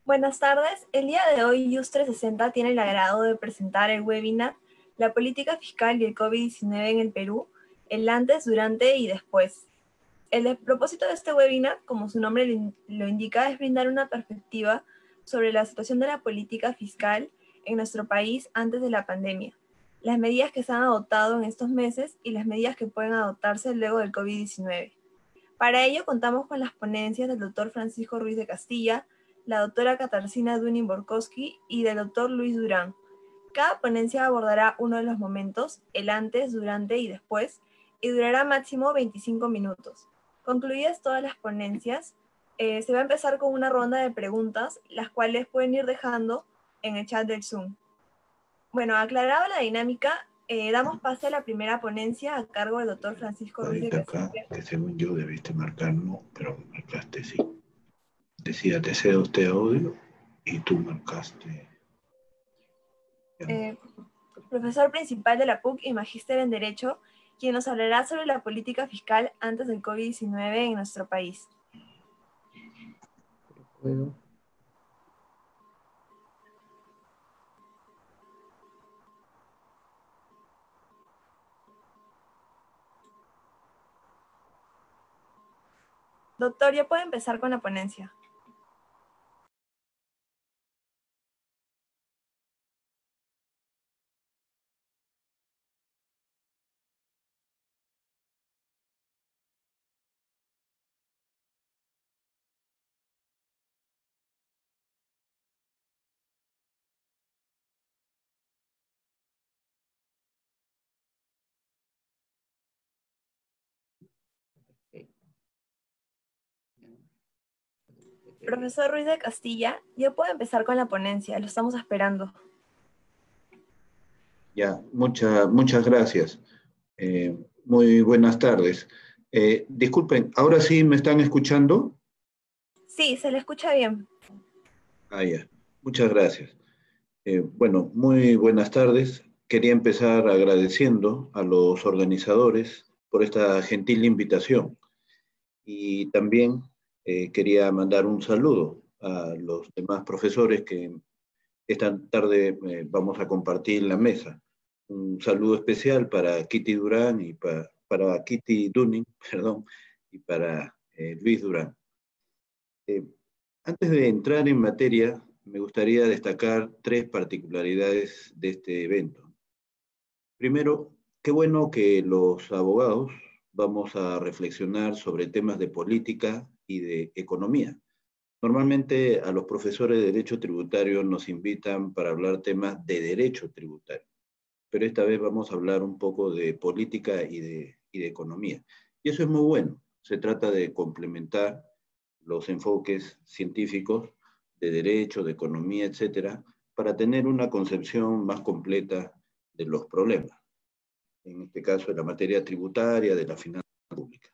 Buenas tardes. El día de hoy YUS 360 tiene el agrado de presentar el webinar La política fiscal y el COVID-19 en el Perú, el antes, durante y después. El propósito de este webinar, como su nombre lo indica, es brindar una perspectiva sobre la situación de la política fiscal en nuestro país antes de la pandemia, las medidas que se han adoptado en estos meses y las medidas que pueden adoptarse luego del COVID-19. Para ello contamos con las ponencias del doctor Francisco Ruiz de Castilla, la doctora Katarzyna Dunin-Borkowski y del doctor Luis Durán. Cada ponencia abordará uno de los momentos, el antes, durante y después, y durará máximo 25 minutos. Concluidas todas las ponencias, se va a empezar con una ronda de preguntas, las cuales pueden ir dejando en el chat del Zoom. Bueno, aclarada la dinámica, damos pase a la primera ponencia a cargo del doctor Francisco Ruiz de Castilla. Acá, que según yo debiste marcar no, pero marcaste sí. Decía, te cedo usted audio y tú marcaste. Profesor principal de la PUC y magíster en Derecho, quien nos hablará sobre la política fiscal antes del COVID-19 en nuestro país. ¿Puedo? Doctor, ya puede empezar con la ponencia. Profesor Ruiz de Castilla, ya puede empezar con la ponencia, lo estamos esperando. Ya, muchas gracias. Muy buenas tardes. Disculpen, ¿ahora sí me están escuchando? Sí, se le escucha bien. Ya, muchas gracias. Bueno, muy buenas tardes. Quería empezar agradeciendo a los organizadores por esta gentil invitación y también quería mandar un saludo a los demás profesores que esta tarde vamos a compartir la mesa. Un saludo especial para Kitty Durán y para Kitty Dunning, perdón, y para Luis Durán. Antes de entrar en materia, me gustaría destacar tres particularidades de este evento. Primero, qué bueno que los abogados vamos a reflexionar sobre temas de política y de economía. Normalmente a los profesores de Derecho Tributario nos invitan para hablar temas de derecho tributario, pero esta vez vamos a hablar un poco de política y de economía. Y eso es muy bueno. Se trata de complementar los enfoques científicos de derecho, de economía, etcétera, para tener una concepción más completa de los problemas. En este caso, de la materia tributaria, de la finanza pública.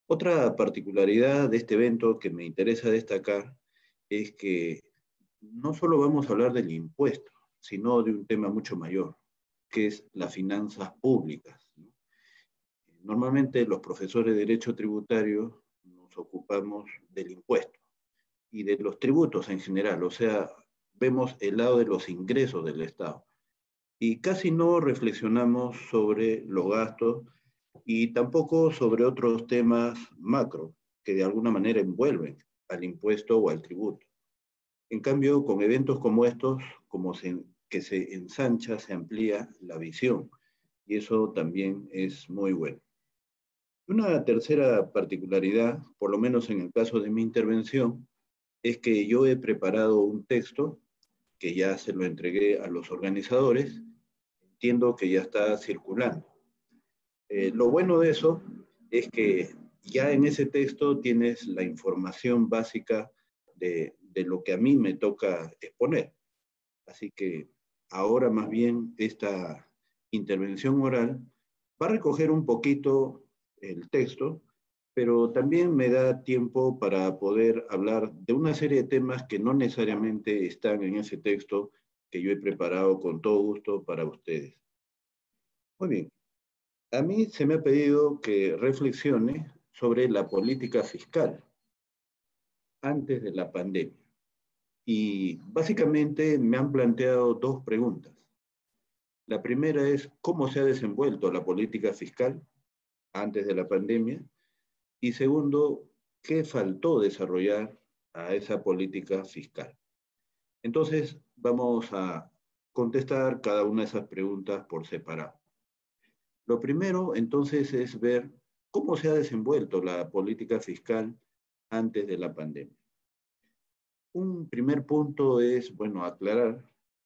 Otra particularidad de este evento que me interesa destacar es que no solo vamos a hablar del impuesto, sino de un tema mucho mayor, que es las finanzas públicas. Normalmente los profesores de Derecho Tributario nos ocupamos del impuesto y de los tributos en general, o sea, vemos el lado de los ingresos del Estado. Y casi no reflexionamos sobre los gastos y tampoco sobre otros temas macro que de alguna manera envuelven al impuesto o al tributo. En cambio, con eventos como estos, que se ensancha, se amplía la visión, y eso también es muy bueno. Una tercera particularidad, por lo menos en el caso de mi intervención, es que yo he preparado un texto que ya se lo entregué a los organizadores, entiendo que ya está circulando. Lo bueno de eso es que ya en ese texto tienes la información básica de lo que a mí me toca exponer. Así que ahora más bien esta intervención oral va a recoger un poquito el texto, pero también me da tiempo para poder hablar de una serie de temas que no necesariamente están en ese texto que yo he preparado con todo gusto para ustedes. Muy bien. A mí se me ha pedido que reflexione sobre la política fiscal antes de la pandemia. Y básicamente me han planteado dos preguntas. La primera es, ¿cómo se ha desenvuelto la política fiscal antes de la pandemia? Y segundo, ¿qué faltó desarrollar a esa política fiscal? Entonces, vamos a contestar cada una de esas preguntas por separado. Lo primero, entonces, es ver cómo se ha desenvuelto la política fiscal antes de la pandemia. Un primer punto es, bueno, aclarar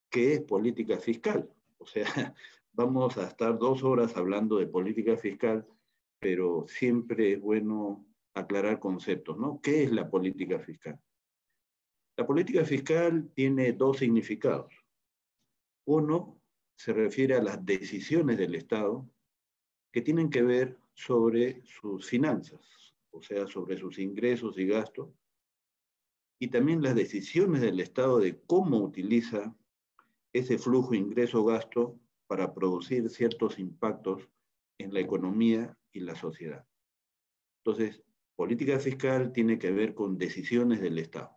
qué es política fiscal. O sea, vamos a estar 2 horas hablando de política fiscal, pero siempre es bueno aclarar conceptos, ¿no? ¿Qué es la política fiscal? La política fiscal tiene dos significados. Uno se refiere a las decisiones del Estado que tienen que ver sobre sus finanzas, o sea, sobre sus ingresos y gastos, y también las decisiones del Estado de cómo utiliza ese flujo ingreso-gasto para producir ciertos impactos en la economía y la sociedad. Entonces, política fiscal tiene que ver con decisiones del Estado.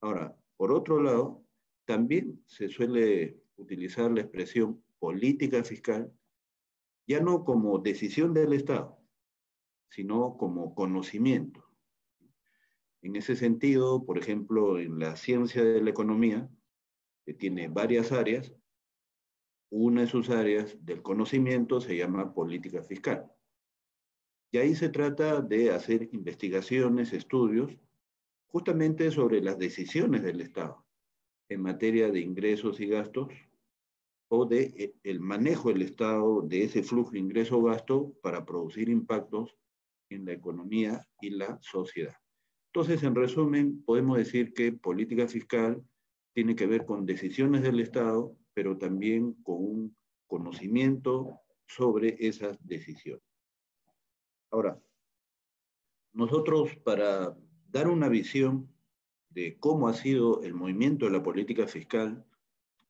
Ahora, por otro lado, también se suele utilizar la expresión política fiscal ya no como decisión del Estado, sino como conocimiento. En ese sentido, por ejemplo, en la ciencia de la economía, que tiene varias áreas, una de sus áreas del conocimiento se llama política fiscal. Y ahí se trata de hacer investigaciones, estudios, justamente sobre las decisiones del Estado en materia de ingresos y gastos o de el manejo del Estado de ese flujo ingreso-gasto para producir impactos en la economía y la sociedad. Entonces, en resumen, podemos decir que política fiscal tiene que ver con decisiones del Estado, pero también con un conocimiento sobre esas decisiones. Ahora, nosotros para dar una visión de cómo ha sido el movimiento de la política fiscal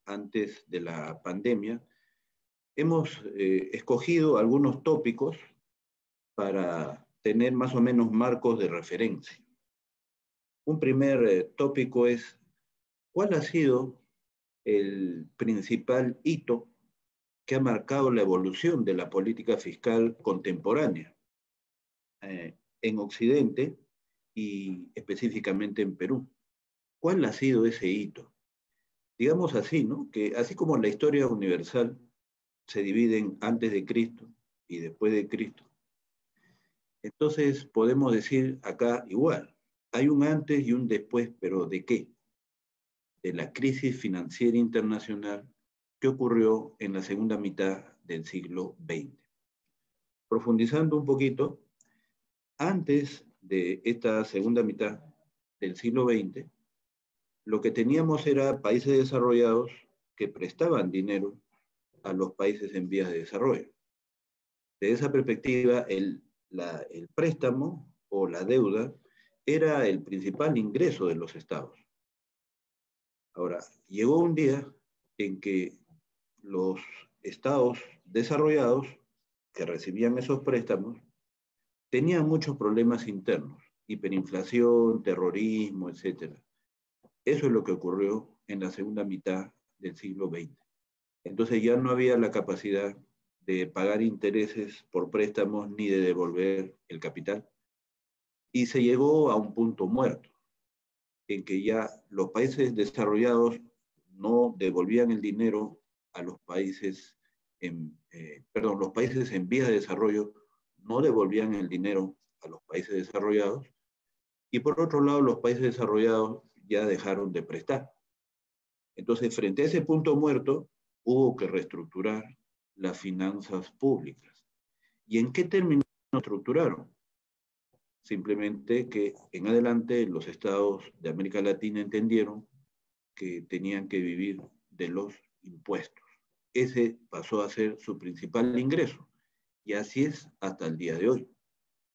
antes de la pandemia, hemos escogido algunos tópicos para tener más o menos marcos de referencia. Un primer tópico es, ¿cuál ha sido el principal hito que ha marcado la evolución de la política fiscal contemporánea en Occidente y específicamente en Perú? ¿Cuál ha sido ese hito? Digamos así, ¿no? Que así como la historia universal se divide en antes de Cristo y después de Cristo, entonces podemos decir acá igual, hay un antes y un después, pero ¿de qué? De la crisis financiera internacional que ocurrió en la segunda mitad del siglo XX. Profundizando un poquito, antes de esta segunda mitad del siglo XX, lo que teníamos era países desarrollados que prestaban dinero a los países en vías de desarrollo. De esa perspectiva, el préstamo o la deuda era el principal ingreso de los estados. Ahora, llegó un día en que los estados desarrollados que recibían esos préstamos tenían muchos problemas internos, hiperinflación, terrorismo, etc. Eso es lo que ocurrió en la segunda mitad del siglo XX. Entonces ya no había la capacidad de pagar intereses por préstamos ni de devolver el capital. Y se llegó a un punto muerto, en que ya los países desarrollados no devolvían el dinero a los países los países en vías de desarrollo no devolvían el dinero a los países desarrollados, y por otro lado los países desarrollados ya dejaron de prestar. Entonces, frente a ese punto muerto, hubo que reestructurar las finanzas públicas. ¿Y en qué términos estructuraron? Simplemente que en adelante los estados de América Latina entendieron que tenían que vivir de los impuestos. Ese pasó a ser su principal ingreso, y así es hasta el día de hoy.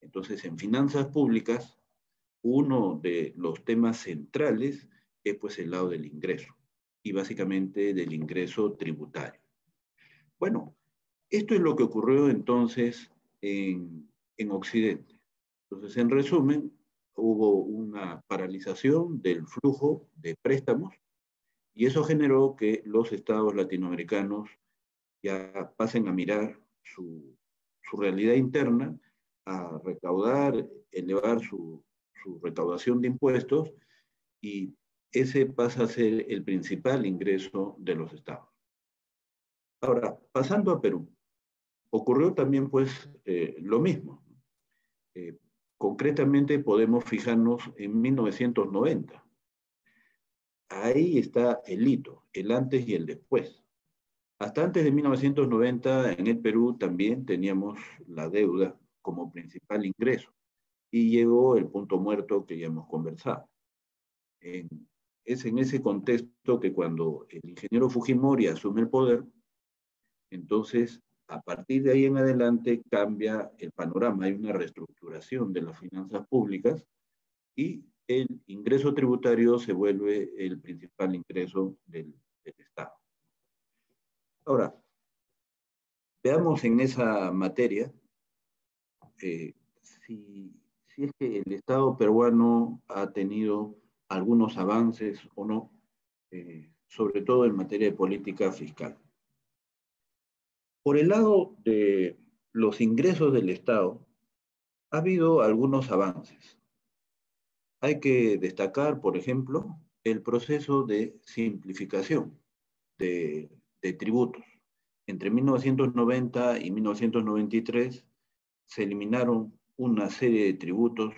Entonces, en finanzas públicas, uno de los temas centrales es pues el lado del ingreso, y básicamente del ingreso tributario. Bueno, esto es lo que ocurrió entonces en Occidente. Entonces, en resumen, hubo una paralización del flujo de préstamos y eso generó que los estados latinoamericanos ya pasen a mirar su realidad interna, a recaudar, elevar su recaudación de impuestos y ese pasa a ser el principal ingreso de los estados. Ahora, pasando a Perú, ocurrió también pues lo mismo. Eh, Concretamente podemos fijarnos en 1990. Ahí está el hito, el antes y el después. Hasta antes de 1990 en el Perú también teníamos la deuda como principal ingreso y llegó el punto muerto que ya hemos conversado. Es en ese contexto que cuando el ingeniero Fujimori asume el poder, entonces a partir de ahí en adelante cambia el panorama, hay una reestructuración de las finanzas públicas y el ingreso tributario se vuelve el principal ingreso del Estado. Ahora, veamos en esa materia si es que el Estado peruano ha tenido algunos avances o no, sobre todo en materia de política fiscal. Por el lado de los ingresos del Estado, ha habido algunos avances. Hay que destacar, por ejemplo, el proceso de simplificación de tributos. Entre 1990 y 1993 se eliminaron una serie de tributos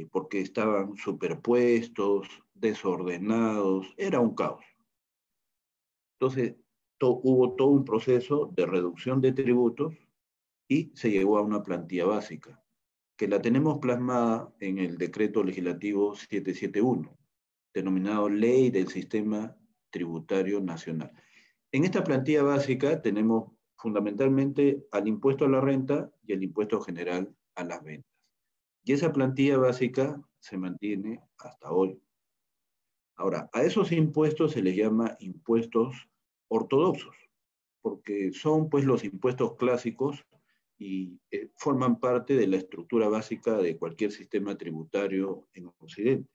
porque estaban superpuestos, desordenados, era un caos. Entonces, hubo todo un proceso de reducción de tributos y se llegó a una plantilla básica, que la tenemos plasmada en el decreto legislativo 771, denominado Ley del Sistema Tributario Nacional. En esta plantilla básica tenemos fundamentalmente al impuesto a la renta y el impuesto general a las ventas. Y esa plantilla básica se mantiene hasta hoy. Ahora, a esos impuestos se les llama impuestos ortodoxos, porque son pues los impuestos clásicos y forman parte de la estructura básica de cualquier sistema tributario en Occidente.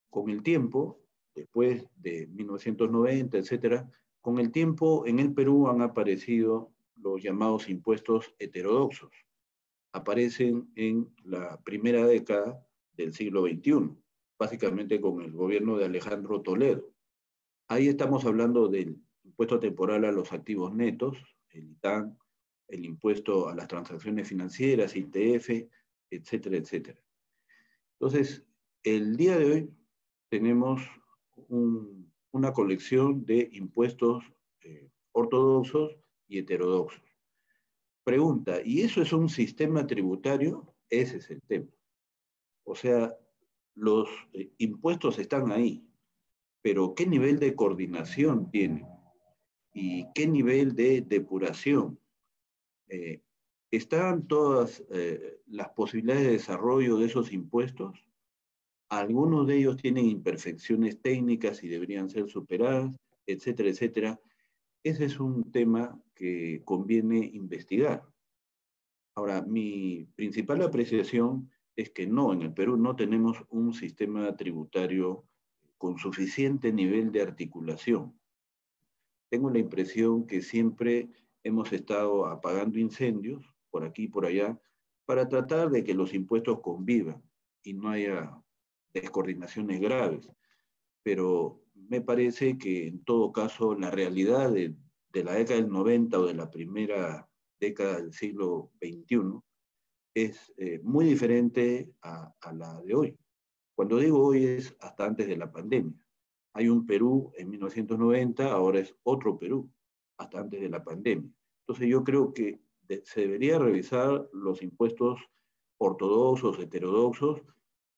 Con el tiempo, después de 1990, etcétera, con el tiempo en el Perú han aparecido los llamados impuestos heterodoxos. Aparecen en la primera década del siglo XXI, básicamente con el gobierno de Alejandro Toledo. Ahí estamos hablando del impuesto temporal a los activos netos, el ITAN, el impuesto a las transacciones financieras, ITF, etcétera, etcétera. Entonces, el día de hoy tenemos una colección de impuestos ortodoxos y heterodoxos. Pregunta, ¿y eso es un sistema tributario? Ese es el tema. O sea, los impuestos están ahí, pero ¿qué nivel de coordinación tienen? ¿Y qué nivel de depuración? ¿Están todas las posibilidades de desarrollo de esos impuestos? Algunos de ellos tienen imperfecciones técnicas y deberían ser superadas, etcétera, etcétera. Ese es un tema que conviene investigar. Ahora, mi principal apreciación es que no, en el Perú no tenemos un sistema tributario con suficiente nivel de articulación. Tengo la impresión que siempre hemos estado apagando incendios por aquí y por allá para tratar de que los impuestos convivan y no haya descoordinaciones graves. Pero me parece que en todo caso la realidad de la década del 90 o de la primera década del siglo XXI es muy diferente a la de hoy. Cuando digo hoy es hasta antes de la pandemia. Hay un Perú en 1990, ahora es otro Perú, hasta antes de la pandemia. Entonces yo creo que se debería revisar los impuestos ortodoxos, heterodoxos,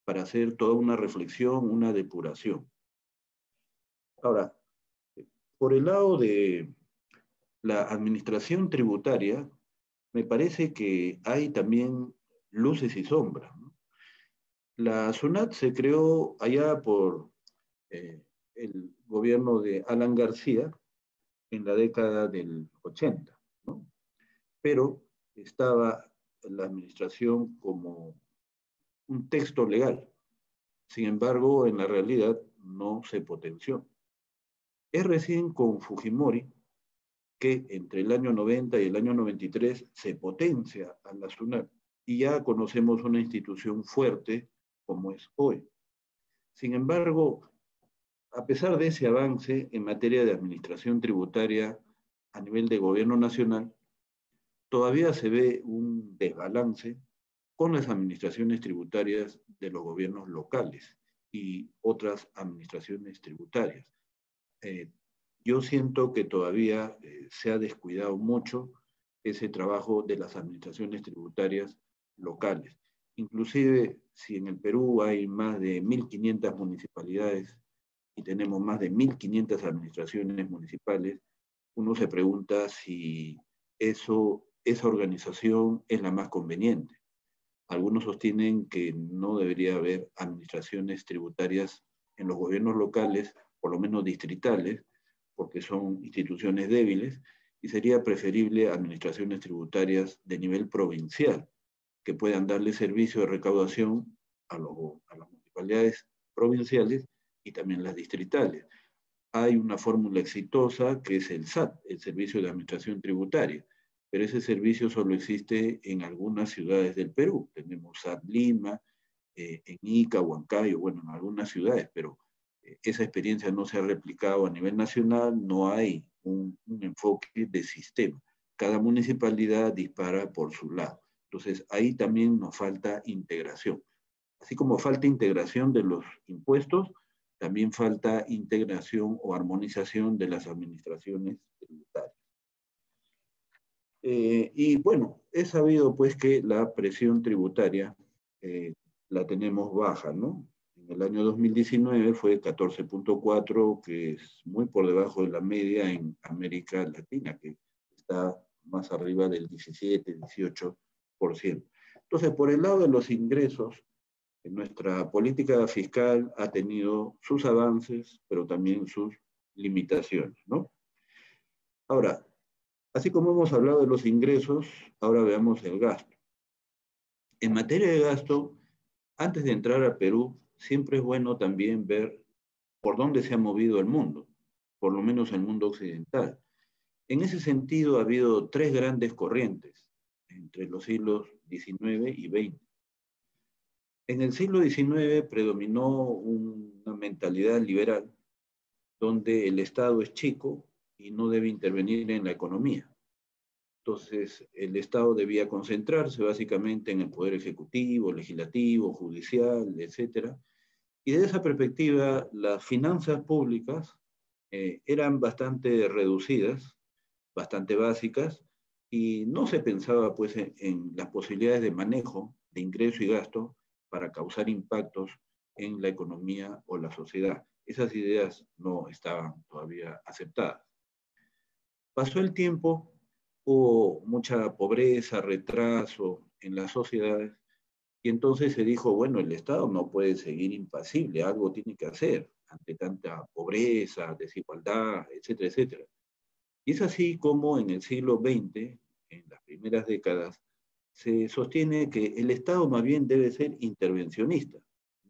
para hacer toda una reflexión, una depuración. Ahora, por el lado de la administración tributaria, me parece que hay también luces y sombras, ¿no? La SUNAT se creó allá por el gobierno de Alan García en la década del 80, ¿no? Pero estaba la administración como un texto legal. Sin embargo, en la realidad no se potenció. Es recién con Fujimori que entre el año 90 y el año 93 se potencia a la SUNAT y ya conocemos una institución fuerte como es hoy. Sin embargo, a pesar de ese avance en materia de administración tributaria a nivel de gobierno nacional, todavía se ve un desbalance con las administraciones tributarias de los gobiernos locales y otras administraciones tributarias. Yo siento que todavía se ha descuidado mucho ese trabajo de las administraciones tributarias locales. Inclusive, si en el Perú hay más de 1.500 municipalidades y tenemos más de 1.500 administraciones municipales, uno se pregunta si esa organización es la más conveniente. Algunos sostienen que no debería haber administraciones tributarias en los gobiernos locales, por lo menos distritales, porque son instituciones débiles, y sería preferible administraciones tributarias de nivel provincial, que puedan darle servicio de recaudación a las municipalidades provinciales y también las distritales. Hay una fórmula exitosa que es el SAT, el Servicio de Administración Tributaria, pero ese servicio solo existe en algunas ciudades del Perú. Tenemos SAT Lima, en Ica, Huancayo, bueno, en algunas ciudades, pero esa experiencia no se ha replicado a nivel nacional, no hay un enfoque de sistema. Cada municipalidad dispara por su lado. Entonces, ahí también nos falta integración. Así como falta integración de los impuestos, también falta integración o armonización de las administraciones tributarias. Y bueno, es sabido pues que la presión tributaria la tenemos baja, ¿no? En el año 2019 fue 14.4, que es muy por debajo de la media en América Latina, que está más arriba del 17-18%. Entonces, por el lado de los ingresos, nuestra política fiscal ha tenido sus avances, pero también sus limitaciones, ¿no? Ahora, así como hemos hablado de los ingresos, ahora veamos el gasto. En materia de gasto, antes de entrar a Perú, siempre es bueno también ver por dónde se ha movido el mundo, por lo menos el mundo occidental. En ese sentido, ha habido tres grandes corrientes entre los siglos XIX y XX. En el siglo XIX predominó una mentalidad liberal donde el Estado es chico y no debe intervenir en la economía. Entonces, el Estado debía concentrarse básicamente en el poder ejecutivo, legislativo, judicial, etc. Y desde esa perspectiva, las finanzas públicas eran bastante reducidas, bastante básicas, y no se pensaba pues en las posibilidades de manejo de ingreso y gasto para causar impactos en la economía o la sociedad. Esas ideas no estaban todavía aceptadas. Pasó el tiempo, hubo mucha pobreza, retraso en las sociedades, y entonces se dijo, bueno, el Estado no puede seguir impasible, algo tiene que hacer ante tanta pobreza, desigualdad, etcétera, etcétera. Y es así como en el siglo XX, en las primeras décadas, se sostiene que el Estado más bien debe ser intervencionista.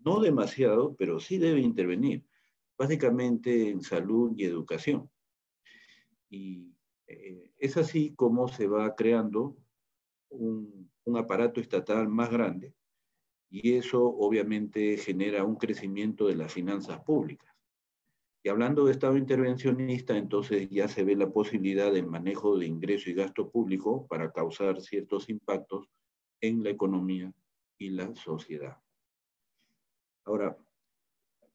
No demasiado, pero sí debe intervenir, básicamente en salud y educación. Y es así como se va creando un aparato estatal más grande, y eso obviamente genera un crecimiento de las finanzas públicas. Y hablando de Estado intervencionista, entonces ya se ve la posibilidad del manejo de ingreso y gasto público para causar ciertos impactos en la economía y la sociedad. Ahora,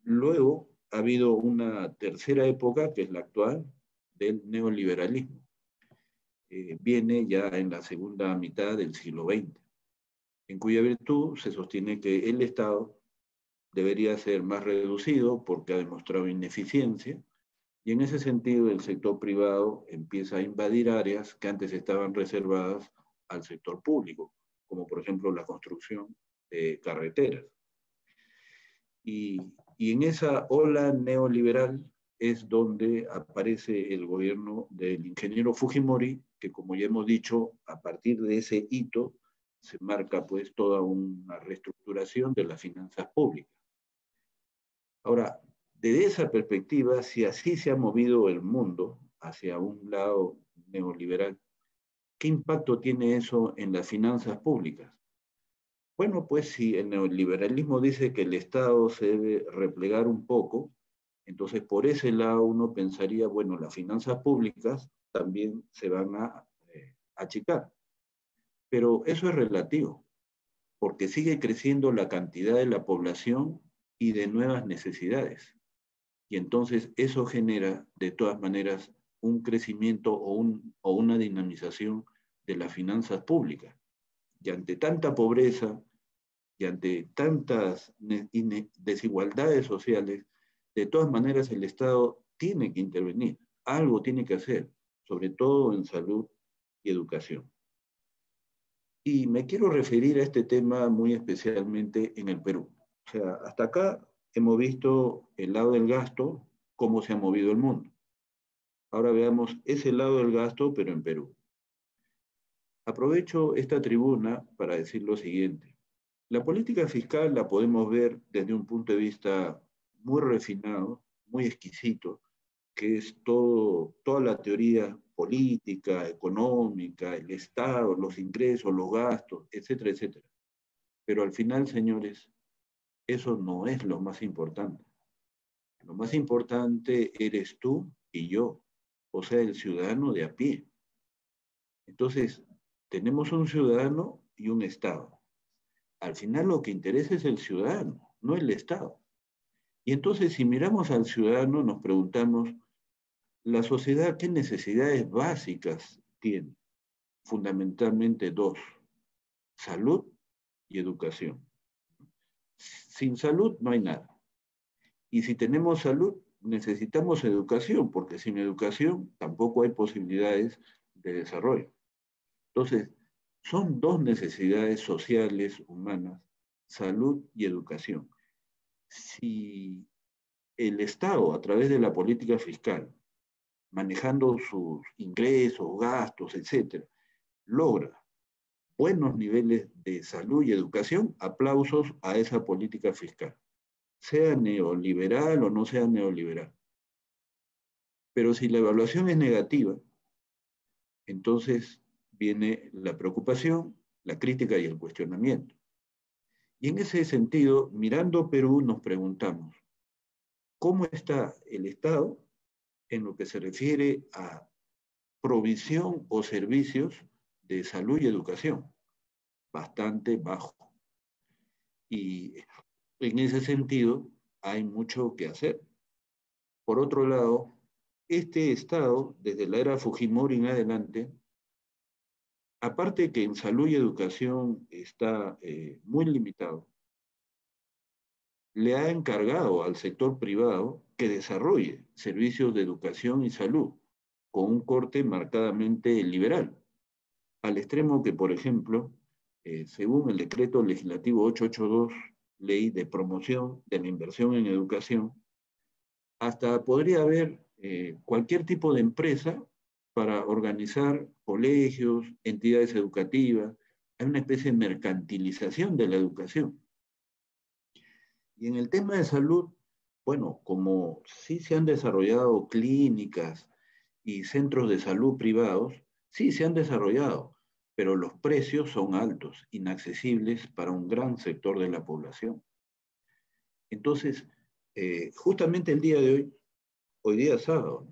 luego ha habido una tercera época, que es la actual, del neoliberalismo. Viene ya en la segunda mitad del siglo XX, en cuya virtud se sostiene que el Estado debería ser más reducido porque ha demostrado ineficiencia, y en ese sentido el sector privado empieza a invadir áreas que antes estaban reservadas al sector público, como por ejemplo la construcción de carreteras. Y en esa ola neoliberal es donde aparece el gobierno del ingeniero Fujimori, que como ya hemos dicho, a partir de ese hito se marca pues toda una reestructuración de las finanzas públicas. Ahora, desde esa perspectiva, si así se ha movido el mundo hacia un lado neoliberal, ¿qué impacto tiene eso en las finanzas públicas? Bueno, pues si el neoliberalismo dice que el Estado se debe replegar un poco, entonces por ese lado uno pensaría, bueno, las finanzas públicas también se van a achicar. Pero eso es relativo, porque sigue creciendo la cantidad de la población y de nuevas necesidades. Y entonces eso genera, de todas maneras, un crecimiento o una dinamización de las finanzas públicas. Y ante tanta pobreza y ante tantas desigualdades sociales, de todas maneras el Estado tiene que intervenir, algo tiene que hacer, sobre todo en salud y educación. Y me quiero referir a este tema muy especialmente en el Perú. O sea, hasta acá hemos visto el lado del gasto, cómo se ha movido el mundo. Ahora veamos ese lado del gasto, pero en Perú. Aprovecho esta tribuna para decir lo siguiente. La política fiscal la podemos ver desde un punto de vista muy refinado, muy exquisito, que es toda la teoría política, económica, el Estado, los ingresos, los gastos, etcétera, etcétera. Pero al final, señores, eso no es lo más importante. Lo más importante eres tú y yo, o sea, el ciudadano de a pie. Entonces, tenemos un ciudadano y un Estado. Al final lo que interesa es el ciudadano, no el Estado. Y entonces, si miramos al ciudadano, nos preguntamos, ¿la sociedad qué necesidades básicas tiene? Fundamentalmente dos, salud y educación. Sin salud no hay nada. Y si tenemos salud, necesitamos educación, porque sin educación tampoco hay posibilidades de desarrollo. Entonces, son dos necesidades sociales, humanas, salud y educación. Si el Estado, a través de la política fiscal, manejando sus ingresos, gastos, etcétera, logra buenos niveles de salud y educación, aplausos a esa política fiscal, sea neoliberal o no sea neoliberal. Pero si la evaluación es negativa, entonces viene la preocupación, la crítica y el cuestionamiento. Y en ese sentido, mirando Perú, nos preguntamos, ¿cómo está el Estado en lo que se refiere a provisión o servicios de salud y educación? Bastante bajo. Y en ese sentido, hay mucho que hacer. Por otro lado, este Estado, desde la era Fujimori en adelante, aparte que en salud y educación está muy limitado, le ha encargado al sector privado que desarrolle servicios de educación y salud con un corte marcadamente liberal, al extremo que, por ejemplo, según el decreto legislativo 882, ley de promoción de la inversión en educación, hasta podría haber cualquier tipo de empresa para organizar colegios, entidades educativas. Hay una especie de mercantilización de la educación. Y en el tema de salud, bueno, como sí se han desarrollado clínicas y centros de salud privados, sí se han desarrollado, pero los precios son altos, inaccesibles para un gran sector de la población. Entonces, justamente el día de hoy día sábado,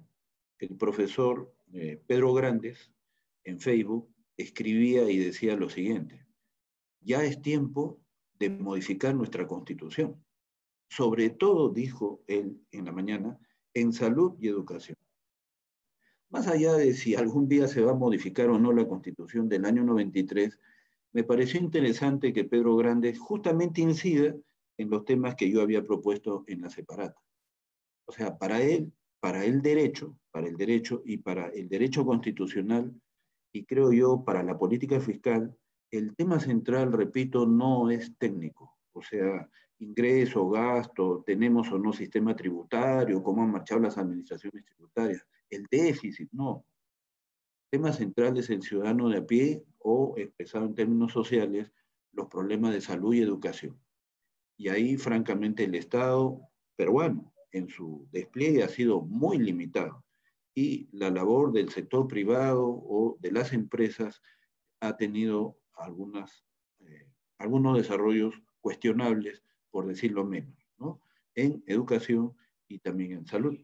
el profesor Pedro Grandes en Facebook escribía y decía lo siguiente: ya es tiempo de modificar nuestra constitución. Sobre todo, dijo él en la mañana, en salud y educación. Más allá de si algún día se va a modificar o no la Constitución del año 93, me pareció interesante que Pedro Grandes justamente incida en los temas que yo había propuesto en la separata. O sea, para el derecho y para el derecho constitucional, y creo yo para la política fiscal, el tema central, repito, no es técnico. O sea, ingreso, gasto, tenemos o no sistema tributario, cómo han marchado las administraciones tributarias, el déficit, no. tema central es el ciudadano de a pie o, expresado en términos sociales, los problemas de salud y educación. Y ahí, francamente, el Estado peruano en su despliegue ha sido muy limitado. Y la labor del sector privado o de las empresas ha tenido algunos desarrollos cuestionables, por decirlo menos, ¿no? En educación y también en salud.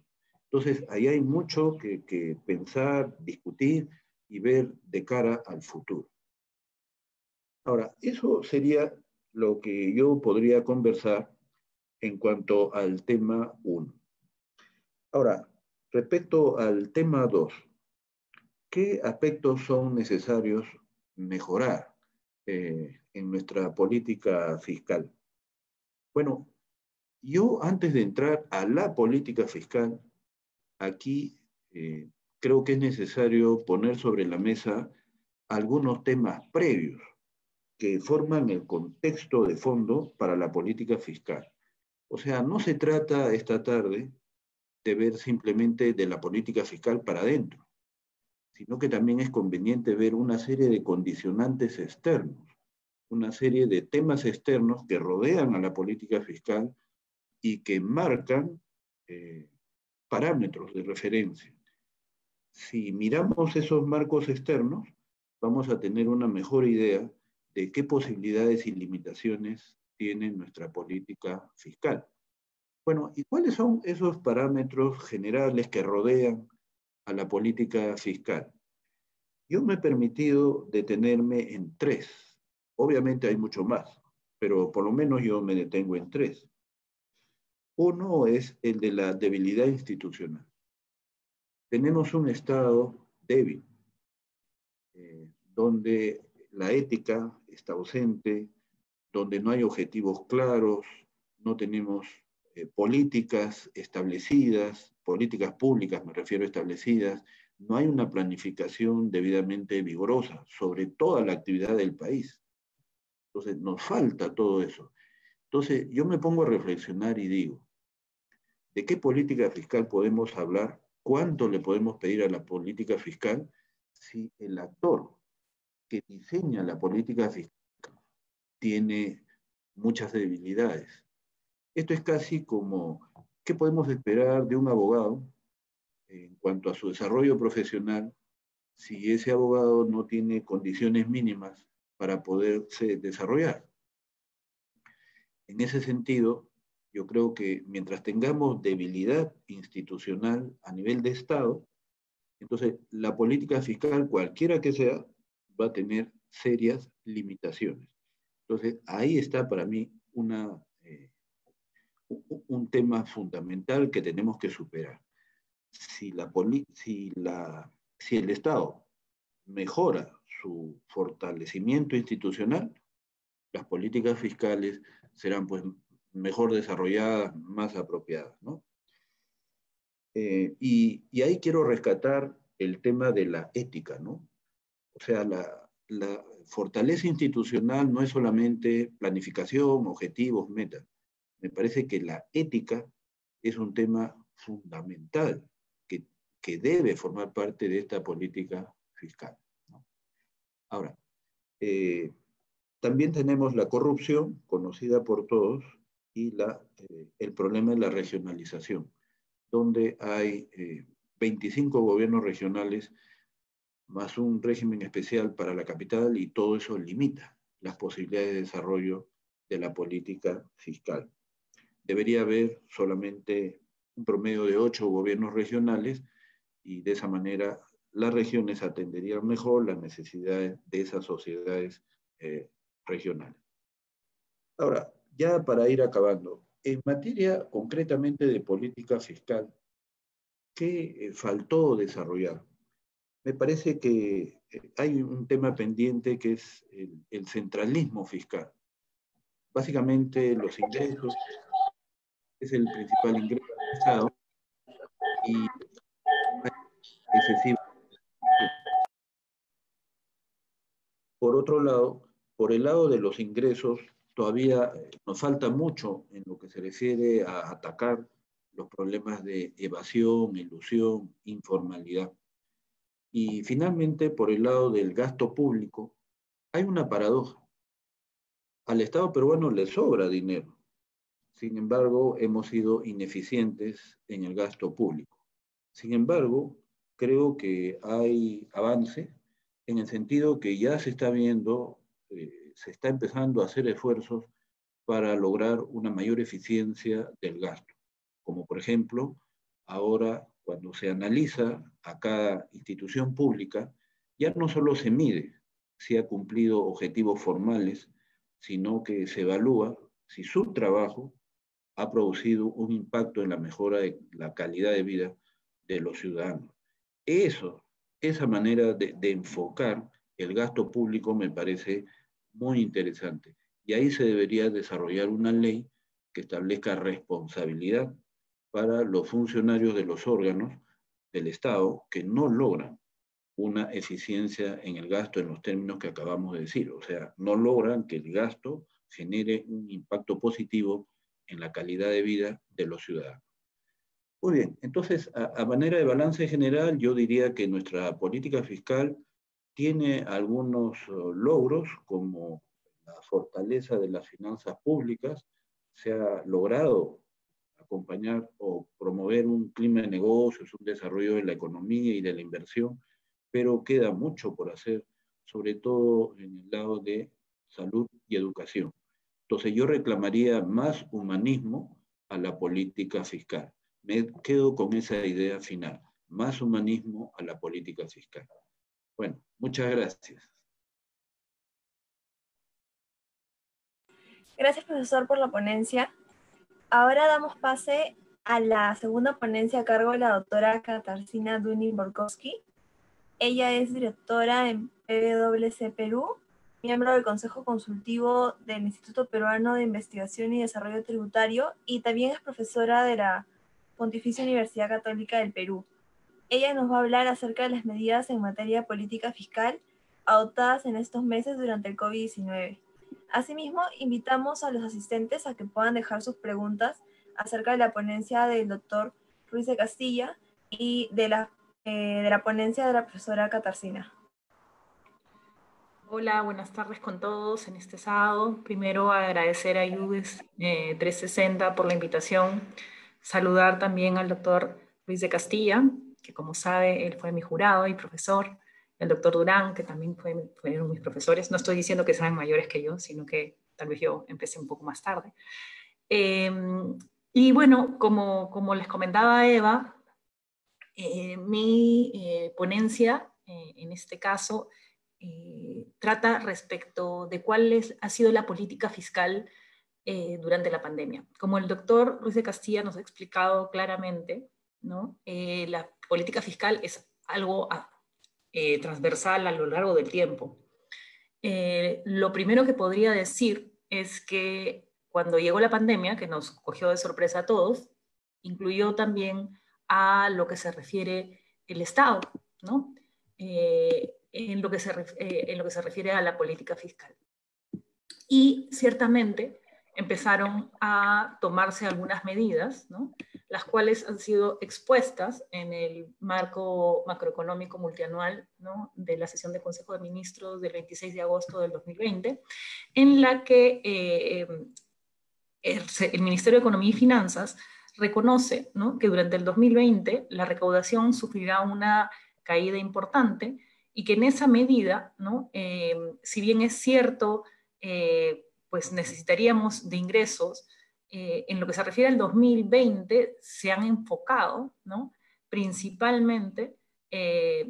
Entonces, ahí hay mucho que pensar, discutir y ver de cara al futuro. Ahora, eso sería lo que yo podría conversar en cuanto al tema 1. Ahora, respecto al tema 2, ¿qué aspectos son necesarios mejorar en nuestra política fiscal? Bueno, yo antes de entrar a la política fiscal, aquí creo que es necesario poner sobre la mesa algunos temas previos que forman el contexto de fondo para la política fiscal. O sea, no se trata esta tarde de ver simplemente de la política fiscal para adentro, sino que también es conveniente ver una serie de condicionantes externos, una serie de temas externos que rodean a la política fiscal y que marcan parámetros de referencia. Si miramos esos marcos externos, vamos a tener una mejor idea de qué posibilidades y limitaciones tiene nuestra política fiscal. Bueno, ¿y cuáles son esos parámetros generales que rodean a la política fiscal? Yo me he permitido detenerme en 3. Obviamente hay mucho más, pero por lo menos yo me detengo en 3. Uno es el de la debilidad institucional. Tenemos un Estado débil, donde la ética está ausente, donde no hay objetivos claros, no tenemos políticas establecidas, políticas públicas me refiero establecidas, no hay una planificación debidamente vigorosa sobre toda la actividad del país. Entonces, nos falta todo eso. Entonces, yo me pongo a reflexionar y digo, ¿de qué política fiscal podemos hablar? ¿Cuánto le podemos pedir a la política fiscal si el actor que diseña la política fiscal tiene muchas debilidades? Esto es casi como, ¿qué podemos esperar de un abogado en cuanto a su desarrollo profesional si ese abogado no tiene condiciones mínimas para poderse desarrollar? En ese sentido, yo creo que mientras tengamos debilidad institucional a nivel de Estado, entonces la política fiscal, cualquiera que sea, va a tener serias limitaciones. Entonces, ahí está para mí un tema fundamental que tenemos que superar. Si el Estado mejora su fortalecimiento institucional, las políticas fiscales serán pues mejor desarrolladas, más apropiadas, ¿no? Y ahí quiero rescatar el tema de la ética, ¿no? O sea, la fortaleza institucional no es solamente planificación, objetivos, metas. Me parece que la ética es un tema fundamental que debe formar parte de esta política fiscal, ¿no? Ahora, también tenemos la corrupción, conocida por todos, y el problema de la regionalización, donde hay 25 gobiernos regionales más un régimen especial para la capital, y todo eso limita las posibilidades de desarrollo de la política fiscal. Debería haber solamente un promedio de 8 gobiernos regionales y de esa manera las regiones atenderían mejor las necesidades de esas sociedades regionales. Ahora, ya para ir acabando, en materia concretamente de política fiscal, ¿qué faltó desarrollar? Me parece que hay un tema pendiente que es el centralismo fiscal. Básicamente los ingresos es el principal ingreso del Estado y hay excesivo. Por otro lado, por el lado de los ingresos, todavía nos falta mucho en lo que se refiere a atacar los problemas de evasión, ilusión, informalidad. Y finalmente, por el lado del gasto público, hay una paradoja. Al Estado peruano le sobra dinero. Sin embargo, hemos sido ineficientes en el gasto público. Sin embargo, creo que hay avance en el sentido que ya se está viendo, se está empezando a hacer esfuerzos para lograr una mayor eficiencia del gasto. Como por ejemplo, ahora cuando se analiza a cada institución pública, ya no solo se mide si ha cumplido objetivos formales, sino que se evalúa si su trabajo ha producido un impacto en la mejora de la calidad de vida de los ciudadanos. Eso, esa manera de enfocar el gasto público me parece muy interesante. Y ahí se debería desarrollar una ley que establezca responsabilidad para los funcionarios de los órganos del Estado que no logran una eficiencia en el gasto en los términos que acabamos de decir. O sea, no logran que el gasto genere un impacto positivo en la calidad de vida de los ciudadanos. Muy bien, entonces, a manera de balance general, yo diría que nuestra política fiscal tiene algunos logros, como la fortaleza de las finanzas públicas. Se ha logrado acompañar o promover un clima de negocios, un desarrollo de la economía y de la inversión, pero queda mucho por hacer, sobre todo en el lado de salud y educación. Entonces yo reclamaría más humanismo a la política fiscal. Me quedo con esa idea final, más humanismo a la política fiscal. Bueno, muchas gracias. Gracias, profesor, por la ponencia. Ahora damos pase a la segunda ponencia a cargo de la doctora Katarzyna Dunning-Borkowski. Ella es directora en PwC Perú, miembro del Consejo Consultivo del Instituto Peruano de Investigación y Desarrollo Tributario y también es profesora de la Pontificia Universidad Católica del Perú. Ella nos va a hablar acerca de las medidas en materia de política fiscal adoptadas en estos meses durante el COVID-19. Asimismo, invitamos a los asistentes a que puedan dejar sus preguntas acerca de la ponencia del doctor Ruiz de Castilla y de la ponencia de la profesora Katarzyna. Hola, buenas tardes con todos en este sábado. Primero agradecer a IUDES 360 por la invitación. Saludar también al doctor Ruiz de Castilla, que como sabe, él fue mi jurado y profesor. El doctor Durán, que también fueron mis profesores. No estoy diciendo que sean mayores que yo, sino que tal vez yo empecé un poco más tarde. Y bueno, como les comentaba Eva, mi ponencia, en este caso, trata respecto de ha sido la política fiscal durante la pandemia. Como el doctor Ruiz de Castilla nos ha explicado claramente, ¿no? La política fiscal es algo transversal a lo largo del tiempo. Lo primero que podría decir es que cuando llegó la pandemia, que nos cogió de sorpresa a todos, incluyó también a lo que se refiere el Estado, ¿no? En lo que se refiere a la política fiscal. Y ciertamente empezaron a tomarse algunas medidas, ¿no? Las cuales han sido expuestas en el marco macroeconómico multianual, ¿no? De la sesión de Consejo de Ministros del 26 de agosto del 2020, en la que el Ministerio de Economía y Finanzas reconoce, ¿no? Que durante el 2020 la recaudación sufrirá una caída importante y que en esa medida, ¿no? Si bien es cierto, pues necesitaríamos de ingresos, en lo que se refiere al 2020 se han enfocado, ¿no? Principalmente,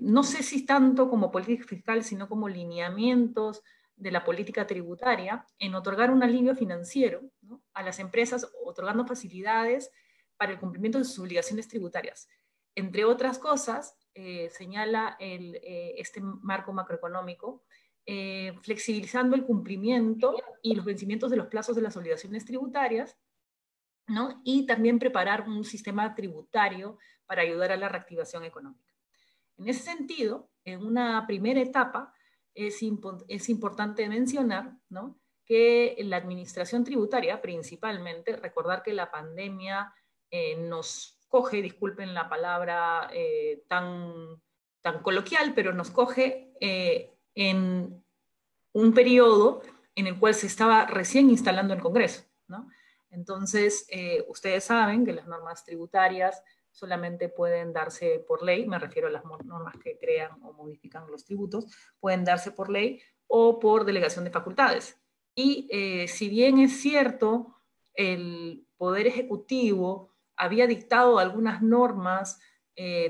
no sé si tanto como política fiscal, sino como lineamientos de la política tributaria en otorgar un alivio financiero, ¿no? A las empresas, otorgando facilidades para el cumplimiento de sus obligaciones tributarias. Entre otras cosas, señala este marco macroeconómico, flexibilizando el cumplimiento y los vencimientos de los plazos de las obligaciones tributarias, ¿no? Y también preparar un sistema tributario para ayudar a la reactivación económica. En ese sentido, en una primera etapa, es importante mencionar, ¿no? Que la administración tributaria, principalmente, recordar que la pandemia nos coge, disculpen la palabra tan tan coloquial, pero nos coge en un periodo en el cual se estaba recién instalando el Congreso, ¿no? Entonces, ustedes saben que las normas tributarias solamente pueden darse por ley, me refiero a las normas que crean o modifican los tributos, pueden darse por ley o por delegación de facultades. Y si bien es cierto, el Poder Ejecutivo había dictado algunas normas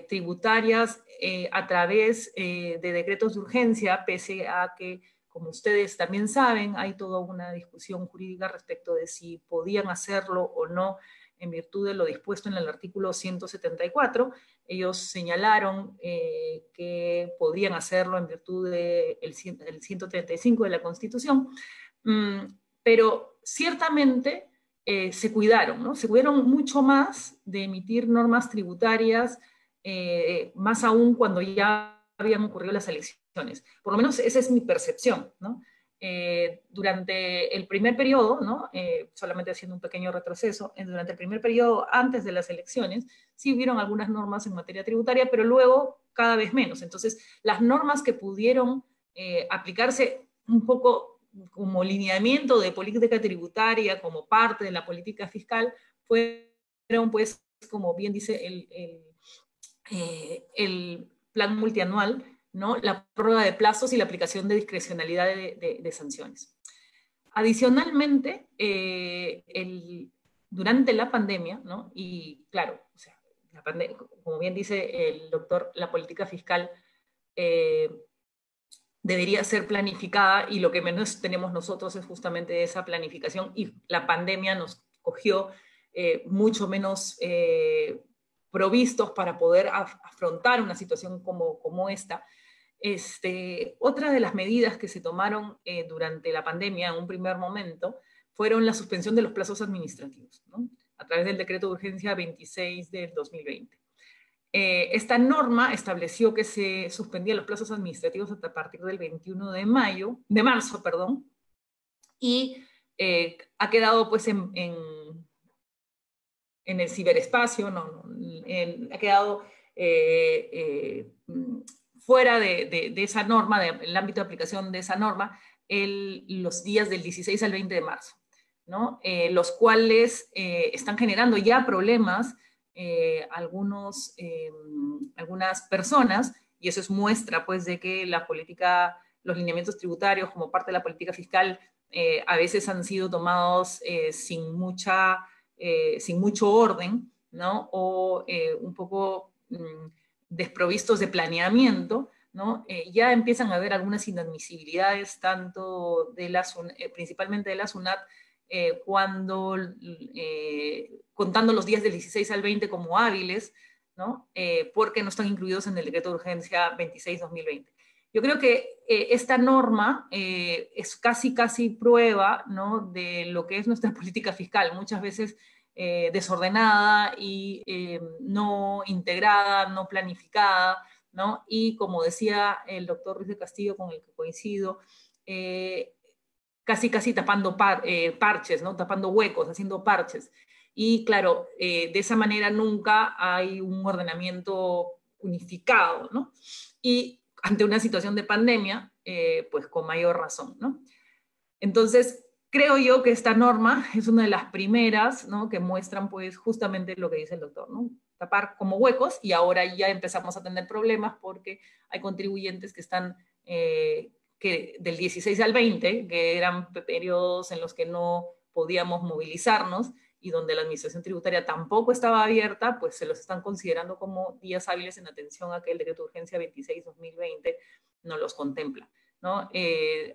tributarias a través de decretos de urgencia, pese a que, como ustedes también saben, hay toda una discusión jurídica respecto de si podían hacerlo o no en virtud de lo dispuesto en el artículo 174. Ellos señalaron que podían hacerlo en virtud del 135 de la Constitución, pero ciertamente se cuidaron, ¿no? Se cuidaron mucho más de emitir normas tributarias, más aún cuando ya habían ocurrido las elecciones. Por lo menos esa es mi percepción, ¿no? Durante el primer periodo, ¿no? Solamente haciendo un pequeño retroceso, durante el primer periodo antes de las elecciones, sí hubieron algunas normas en materia tributaria, pero luego cada vez menos. Entonces, las normas que pudieron aplicarse un poco como lineamiento de política tributaria, como parte de la política fiscal, fueron, pues, como bien dice el plan multianual, ¿no? La prórroga de plazos y la aplicación de discrecionalidad de sanciones. Adicionalmente, durante la pandemia, ¿no? Y claro, o sea, como bien dice el doctor, la política fiscal debería ser planificada, y lo que menos tenemos nosotros es justamente esa planificación, y la pandemia nos cogió mucho menos provistos para poder afrontar una situación como esta. Otra de las medidas que se tomaron durante la pandemia en un primer momento fueron la suspensión de los plazos administrativos, ¿no? A través del decreto de urgencia 26 del 2020. Esta norma estableció que se suspendían los plazos administrativos hasta a partir del 21 de marzo, y ha quedado pues en el ciberespacio, ha quedado fuera de esa norma, del ámbito de aplicación de esa norma, los días del 16 al 20 de marzo, ¿no? Los cuales están generando ya problemas algunas personas, y eso es muestra pues de que los lineamientos tributarios como parte de la política fiscal a veces han sido tomados sin mucho orden, ¿no? O un poco desprovistos de planeamiento, ¿no? Ya empiezan a haber algunas inadmisibilidades, tanto principalmente de la SUNAT, contando los días del 16 al 20 como hábiles, ¿no? Porque no están incluidos en el decreto de urgencia 26-2020. Yo creo que esta norma es casi prueba, ¿no? De lo que es nuestra política fiscal, muchas veces desordenada y no integrada, no planificada, ¿no? Y como decía el doctor Ruiz de Castillo, con el que coincido, casi tapando parches, ¿no? Tapando huecos, haciendo parches. Y claro, de esa manera nunca hay un ordenamiento unificado, ¿no? Y ante una situación de pandemia, pues con mayor razón, ¿no? Entonces, creo yo que esta norma es una de las primeras, ¿no? Que muestran pues justamente lo que dice el doctor, ¿no? Tapar como huecos, y ahora ya empezamos a tener problemas porque hay contribuyentes que están que del 16 al 20, que eran periodos en los que no podíamos movilizarnos y donde la administración tributaria tampoco estaba abierta, pues se los están considerando como días hábiles en atención a que el decreto de urgencia 26-2020 no los contempla, ¿no?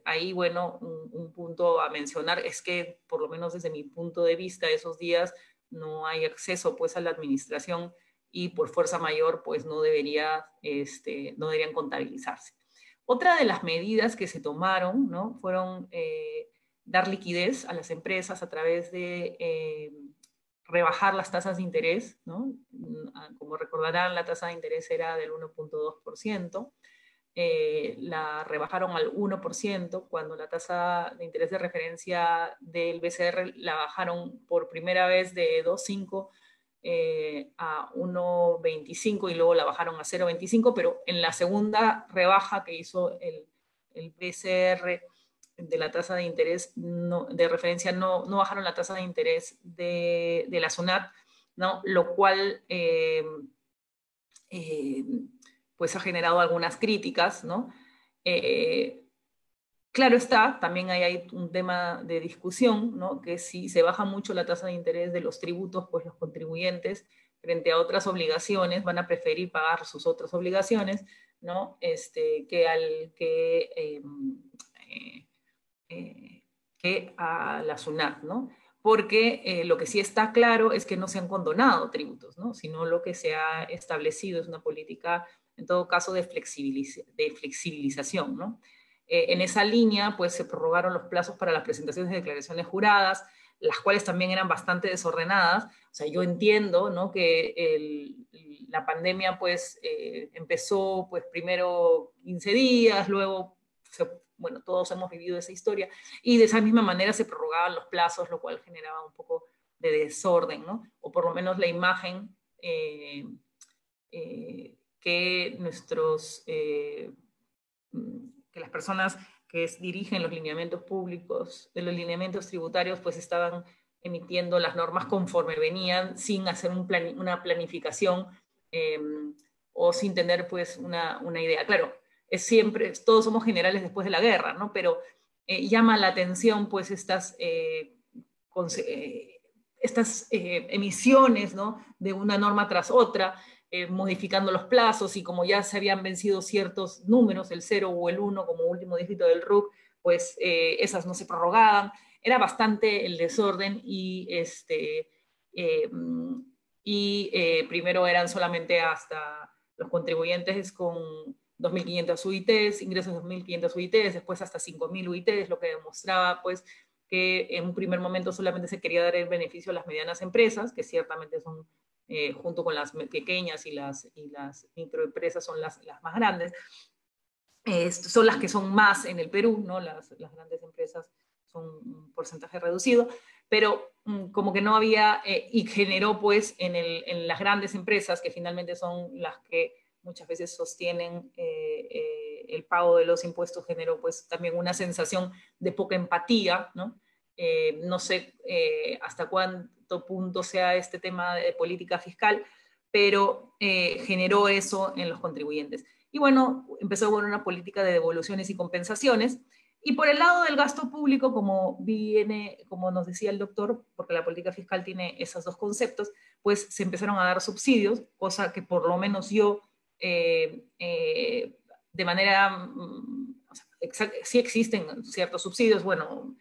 Ahí, bueno, un punto a mencionar es que, por lo menos desde mi punto de vista, esos días no hay acceso pues a la administración, y por fuerza mayor pues no deberían contabilizarse. Otra de las medidas que se tomaron, ¿no? Fueron dar liquidez a las empresas a través de rebajar las tasas de interés, ¿no? Como recordarán, la tasa de interés era del 1.2%, la rebajaron al 1%, cuando la tasa de interés de referencia del BCR la bajaron por primera vez de 2.5 a 1,25 y luego la bajaron a 0,25, pero en la segunda rebaja que hizo el BCR de la tasa de interés de referencia, no bajaron la tasa de interés de la SUNAT, ¿no? Lo cual pues ha generado algunas críticas, ¿no? Claro está, también hay un tema de discusión, ¿no? Que si se baja mucho la tasa de interés de los tributos, pues los contribuyentes, frente a otras obligaciones, van a preferir pagar sus otras obligaciones, ¿no? Que a la SUNAT, ¿no? Porque lo que sí está claro es que no se han condonado tributos, ¿no? Sino lo que se ha establecido es una política, en todo caso, de flexibilización, ¿no? En esa línea, pues se prorrogaron los plazos para las presentaciones de declaraciones juradas, las cuales también eran bastante desordenadas. O sea, yo entiendo, ¿no? Que la pandemia, pues, empezó, pues, primero 15 días, luego, bueno, todos hemos vivido esa historia, y de esa misma manera se prorrogaban los plazos, lo cual generaba un poco de desorden, ¿no? O por lo menos la imagen que que las personas que dirigen los lineamientos públicos, de los lineamientos tributarios, pues estaban emitiendo las normas conforme venían, sin hacer una planificación o sin tener pues una idea. Claro, todos somos generales después de la guerra, ¿no? Pero llama la atención pues estas emisiones, ¿no? De una norma tras otra, modificando los plazos, y como ya se habían vencido ciertos números, el 0 o el 1 como último dígito del RUC, pues esas no se prorrogaban. Era bastante el desorden, y primero eran solamente hasta los contribuyentes con 2.500 UITs, ingresos de 2.500 UITs, después hasta 5.000 UITs, lo que demostraba pues que en un primer momento solamente se quería dar el beneficio a las medianas empresas, que ciertamente son, junto con las pequeñas y las microempresas, son las más grandes. Son las que son más en el Perú, ¿no? Las grandes empresas son un porcentaje reducido, pero como que no había, y generó pues en las grandes empresas, que finalmente son las que muchas veces sostienen el pago de los impuestos, generó pues también una sensación de poca empatía, ¿no? No sé hasta cuánto punto sea este tema de política fiscal, pero generó eso en los contribuyentes. Y bueno, empezó con una política de devoluciones y compensaciones. Y por el lado del gasto público, como nos decía el doctor, porque la política fiscal tiene esos dos conceptos, pues se empezaron a dar subsidios, cosa que por lo menos yo, de manera, sí existen ciertos subsidios, bueno,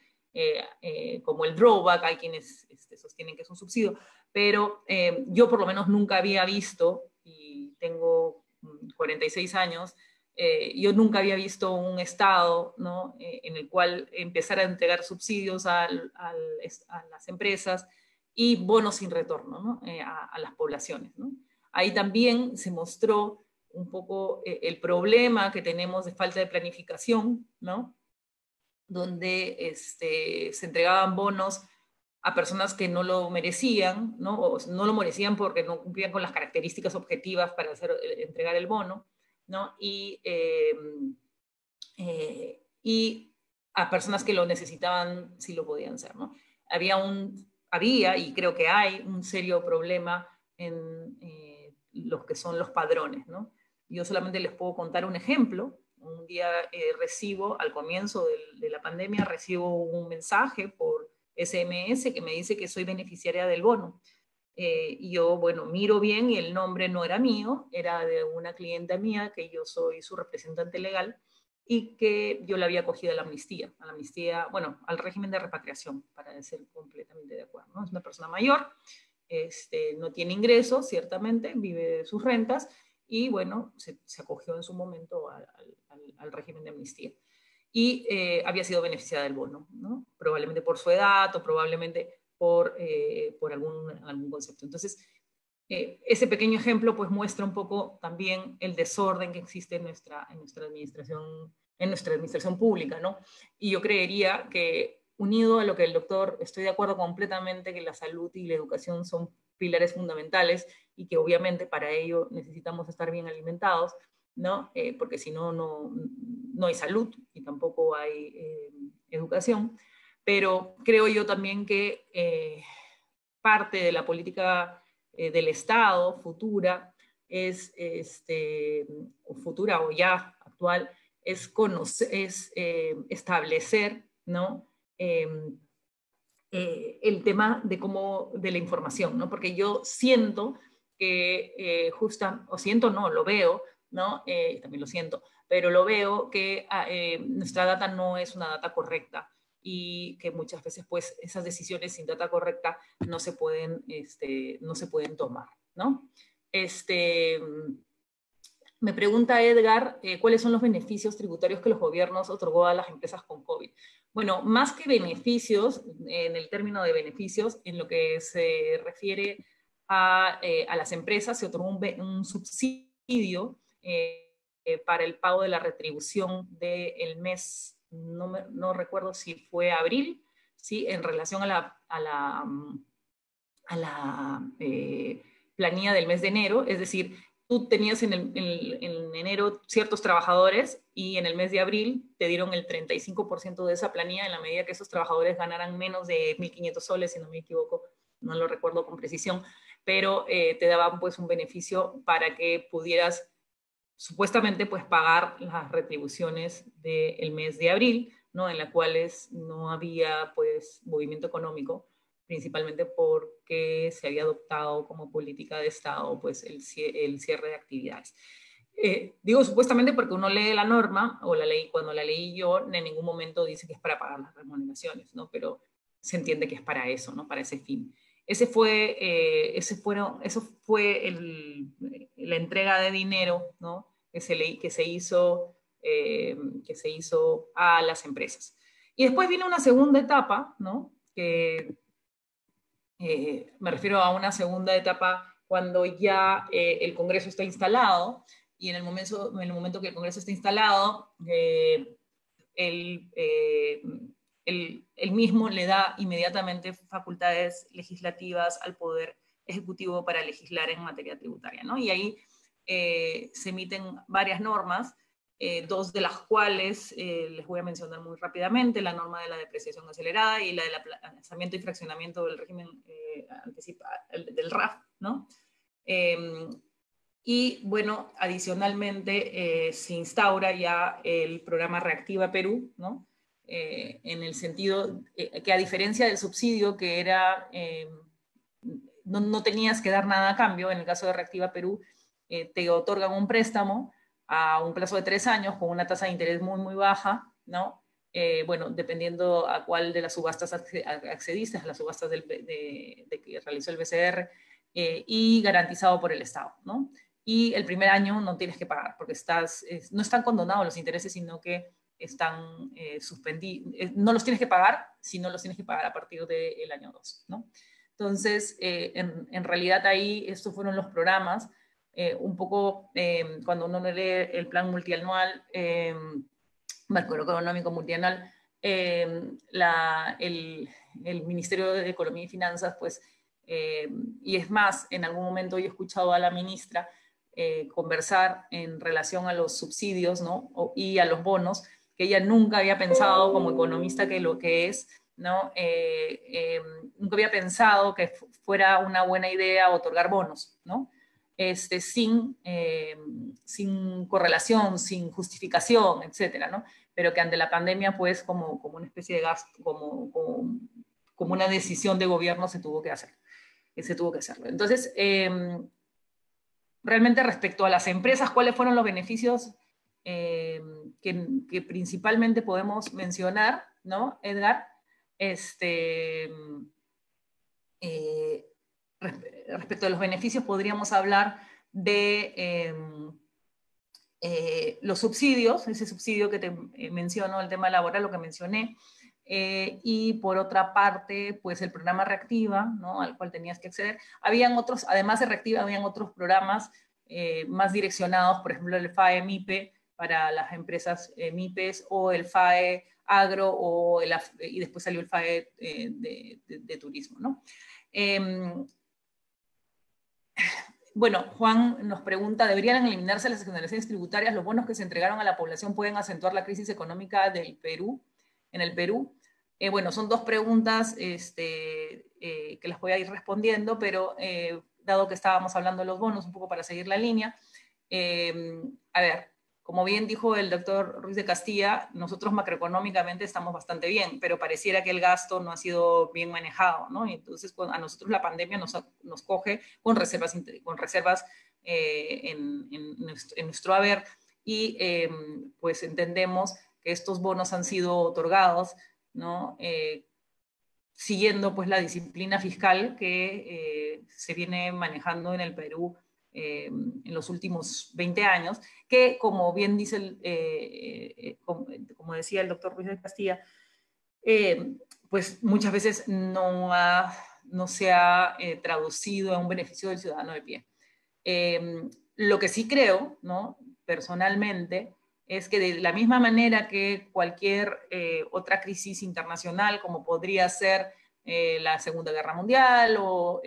como el drawback, hay quienes sostienen que es un subsidio, pero yo por lo menos nunca había visto, y tengo 46 años, yo nunca había visto un Estado, ¿no? En el cual empezara a entregar subsidios a las empresas y bonos sin retorno, ¿no? A las poblaciones, ¿no? Ahí también se mostró un poco el problema que tenemos de falta de planificación, ¿no? Donde se entregaban bonos a personas que no lo merecían, ¿no? O no lo merecían porque no cumplían con las características objetivas para entregar el bono, ¿no? Y a personas que lo necesitaban sí lo podían hacer, ¿no? Había, y creo que hay, un serio problema en los que son los padrones, ¿no? Yo solamente les puedo contar un ejemplo. Un día recibo, al comienzo de la pandemia, recibo un mensaje por SMS que me dice que soy beneficiaria del bono. Y yo, bueno, miro bien y el nombre no era mío, era de una clienta mía, que yo soy su representante legal, y que yo le había cogido a la amnistía, bueno, al régimen de repatriación, para ser completamente de acuerdo, ¿no? Es una persona mayor, no tiene ingresos, ciertamente, vive de sus rentas, y bueno, se acogió en su momento al régimen de amnistía. Y había sido beneficiada del bono, ¿no? Probablemente por su edad o probablemente por algún concepto. Entonces, ese pequeño ejemplo pues muestra un poco también el desorden que existe en nuestra administración pública, ¿no? Y yo creería que, unido a lo que el doctor, estoy de acuerdo completamente que la salud y la educación son pilares fundamentales y que obviamente para ello necesitamos estar bien alimentados, ¿no? Porque si no, no hay salud y tampoco hay educación. Pero creo yo también que parte de la política del Estado futura es, futura o ya actual, es establecer, ¿no? El tema de la información, ¿no? Porque yo siento que o siento, no, lo veo, ¿no? También lo siento, pero lo veo que nuestra data no es una data correcta y que muchas veces, pues, esas decisiones sin data correcta no se pueden tomar, ¿no? Me pregunta Edgar, ¿cuáles son los beneficios tributarios que los gobiernos otorgó a las empresas con COVID? Bueno, más que beneficios, en el término de beneficios, en lo que se refiere a las empresas, se otorgó un subsidio para el pago de la retribución del mes, no recuerdo si fue abril, ¿sí? En relación a la planilla del mes de enero, es decir, tú tenías en enero ciertos trabajadores y en el mes de abril te dieron el 35% de esa planilla en la medida que esos trabajadores ganaran menos de 1.500 soles, si no me equivoco, no lo recuerdo con precisión, pero te daban pues un beneficio para que pudieras supuestamente pues pagar las retribuciones del mes de abril, ¿no? En las cuales no había pues movimiento económico, principalmente porque se había adoptado como política de Estado pues el cierre de actividades. Digo supuestamente porque uno lee la norma, o la ley, cuando la leí yo, en ningún momento dice que es para pagar las remuneraciones, ¿no? Pero se entiende que es para eso, ¿no? Para ese fin. Eso fue la entrega de dinero, ¿no? que se hizo a las empresas. Y después vino una segunda etapa, ¿no? Me refiero a una segunda etapa cuando ya el Congreso está instalado, y en el momento que el Congreso está instalado, él mismo le da inmediatamente facultades legislativas al Poder Ejecutivo para legislar en materia tributaria, ¿no? Y ahí se emiten varias normas, dos de las cuales les voy a mencionar muy rápidamente: la norma de la depreciación acelerada y la del aplazamiento y fraccionamiento del régimen del RAF, ¿no? Y bueno, adicionalmente se instaura ya el programa Reactiva Perú, ¿no? En el sentido que, a diferencia del subsidio que era, no tenías que dar nada a cambio, en el caso de Reactiva Perú te otorgan un préstamo a un plazo de 3 años con una tasa de interés muy, muy baja, ¿no? Bueno, dependiendo a cuál de las subastas accediste, a las subastas que realizó el BCR, y garantizado por el Estado, ¿no? Y el primer año no tienes que pagar, porque no están condonados los intereses, sino que están suspendidos. No los tienes que pagar, sino los tienes que pagar a partir del año 2, ¿no? Entonces, en realidad ahí estos fueron los programas. Un poco cuando uno lee el plan multianual, macroeconómico multianual, el Ministerio de Economía y Finanzas, pues, y es más, en algún momento yo he escuchado a la ministra conversar en relación a los subsidios, ¿no? Y a los bonos, que ella nunca había pensado, como economista que lo que es, ¿no? Nunca había pensado que fuera una buena idea otorgar bonos, ¿no? Sin correlación, sin justificación, etcétera, ¿no? Pero que ante la pandemia, pues, como una especie de gasto, como una decisión de gobierno se tuvo que hacerlo. Entonces, realmente respecto a las empresas, ¿cuáles fueron los beneficios que principalmente podemos mencionar, ¿no, Edgar? Respecto a los beneficios, podríamos hablar de los subsidios, ese subsidio que te menciono, el tema laboral, lo que mencioné, y por otra parte, pues el programa Reactiva, ¿no? Al cual tenías que acceder. Habían otros, además de Reactiva, habían otros programas más direccionados, por ejemplo, el FAE MIPE para las empresas MIPES, o el FAE Agro, y después salió el FAE de turismo, ¿no? Bueno, Juan nos pregunta, ¿deberían eliminarse las exoneraciones tributarias? ¿Los bonos que se entregaron a la población pueden acentuar la crisis económica del Perú, en el Perú? Bueno, son dos preguntas que las voy a ir respondiendo, pero dado que estábamos hablando de los bonos, un poco para seguir la línea, a ver, como bien dijo el doctor Ruiz de Castilla, nosotros macroeconómicamente estamos bastante bien, pero pareciera que el gasto no ha sido bien manejado, ¿no? Y entonces a nosotros la pandemia nos coge con reservas en nuestro haber y pues entendemos que estos bonos han sido otorgados, ¿no? Siguiendo pues la disciplina fiscal que se viene manejando en el Perú en los últimos 20 años, que como bien dice, como decía el doctor Ruiz de Castilla, pues muchas veces no se ha traducido a un beneficio del ciudadano de pie. Lo que sí creo, ¿no? Personalmente, es que de la misma manera que cualquier otra crisis internacional, como podría ser la Segunda Guerra Mundial o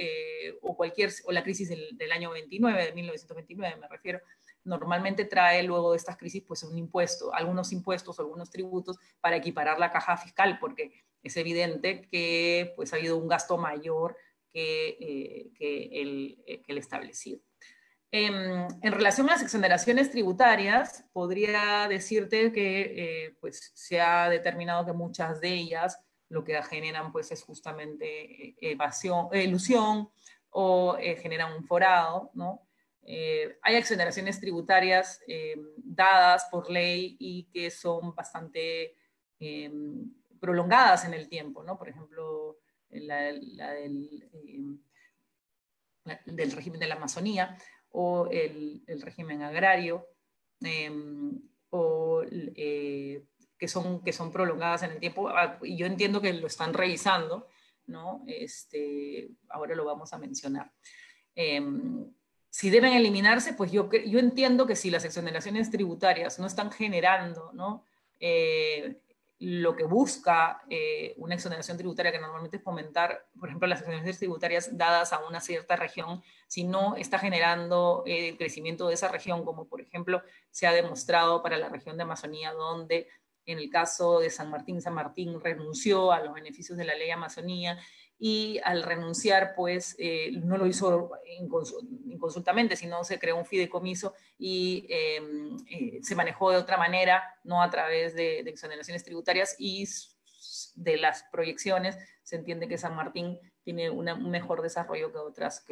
la crisis del año 29, de 1929 me refiero, normalmente trae luego de estas crisis pues un impuesto, algunos impuestos o algunos tributos para equiparar la caja fiscal, porque es evidente que pues ha habido un gasto mayor que el establecido. En relación a las exoneraciones tributarias, podría decirte que pues, se ha determinado que muchas de ellas lo que generan pues, es justamente ilusión o generan un forado, ¿no? Hay exoneraciones tributarias dadas por ley y que son bastante prolongadas en el tiempo, ¿no? Por ejemplo, la del régimen de la Amazonía, o el régimen agrario, que son prolongadas en el tiempo, y yo entiendo que lo están revisando, ¿no? Ahora lo vamos a mencionar. Si deben eliminarse, pues yo entiendo que si las exoneraciones tributarias no están generando, ¿no? Lo que busca una exoneración tributaria, que normalmente es fomentar, por ejemplo, las exoneraciones tributarias dadas a una cierta región, si no está generando el crecimiento de esa región, como por ejemplo se ha demostrado para la región de Amazonía, donde en el caso de San Martín renunció a los beneficios de la ley Amazonía, y al renunciar, pues, no lo hizo inconsultamente, sino se creó un fideicomiso y se manejó de otra manera, no a través de exoneraciones tributarias, y de las proyecciones se entiende que San Martín tiene un mejor desarrollo que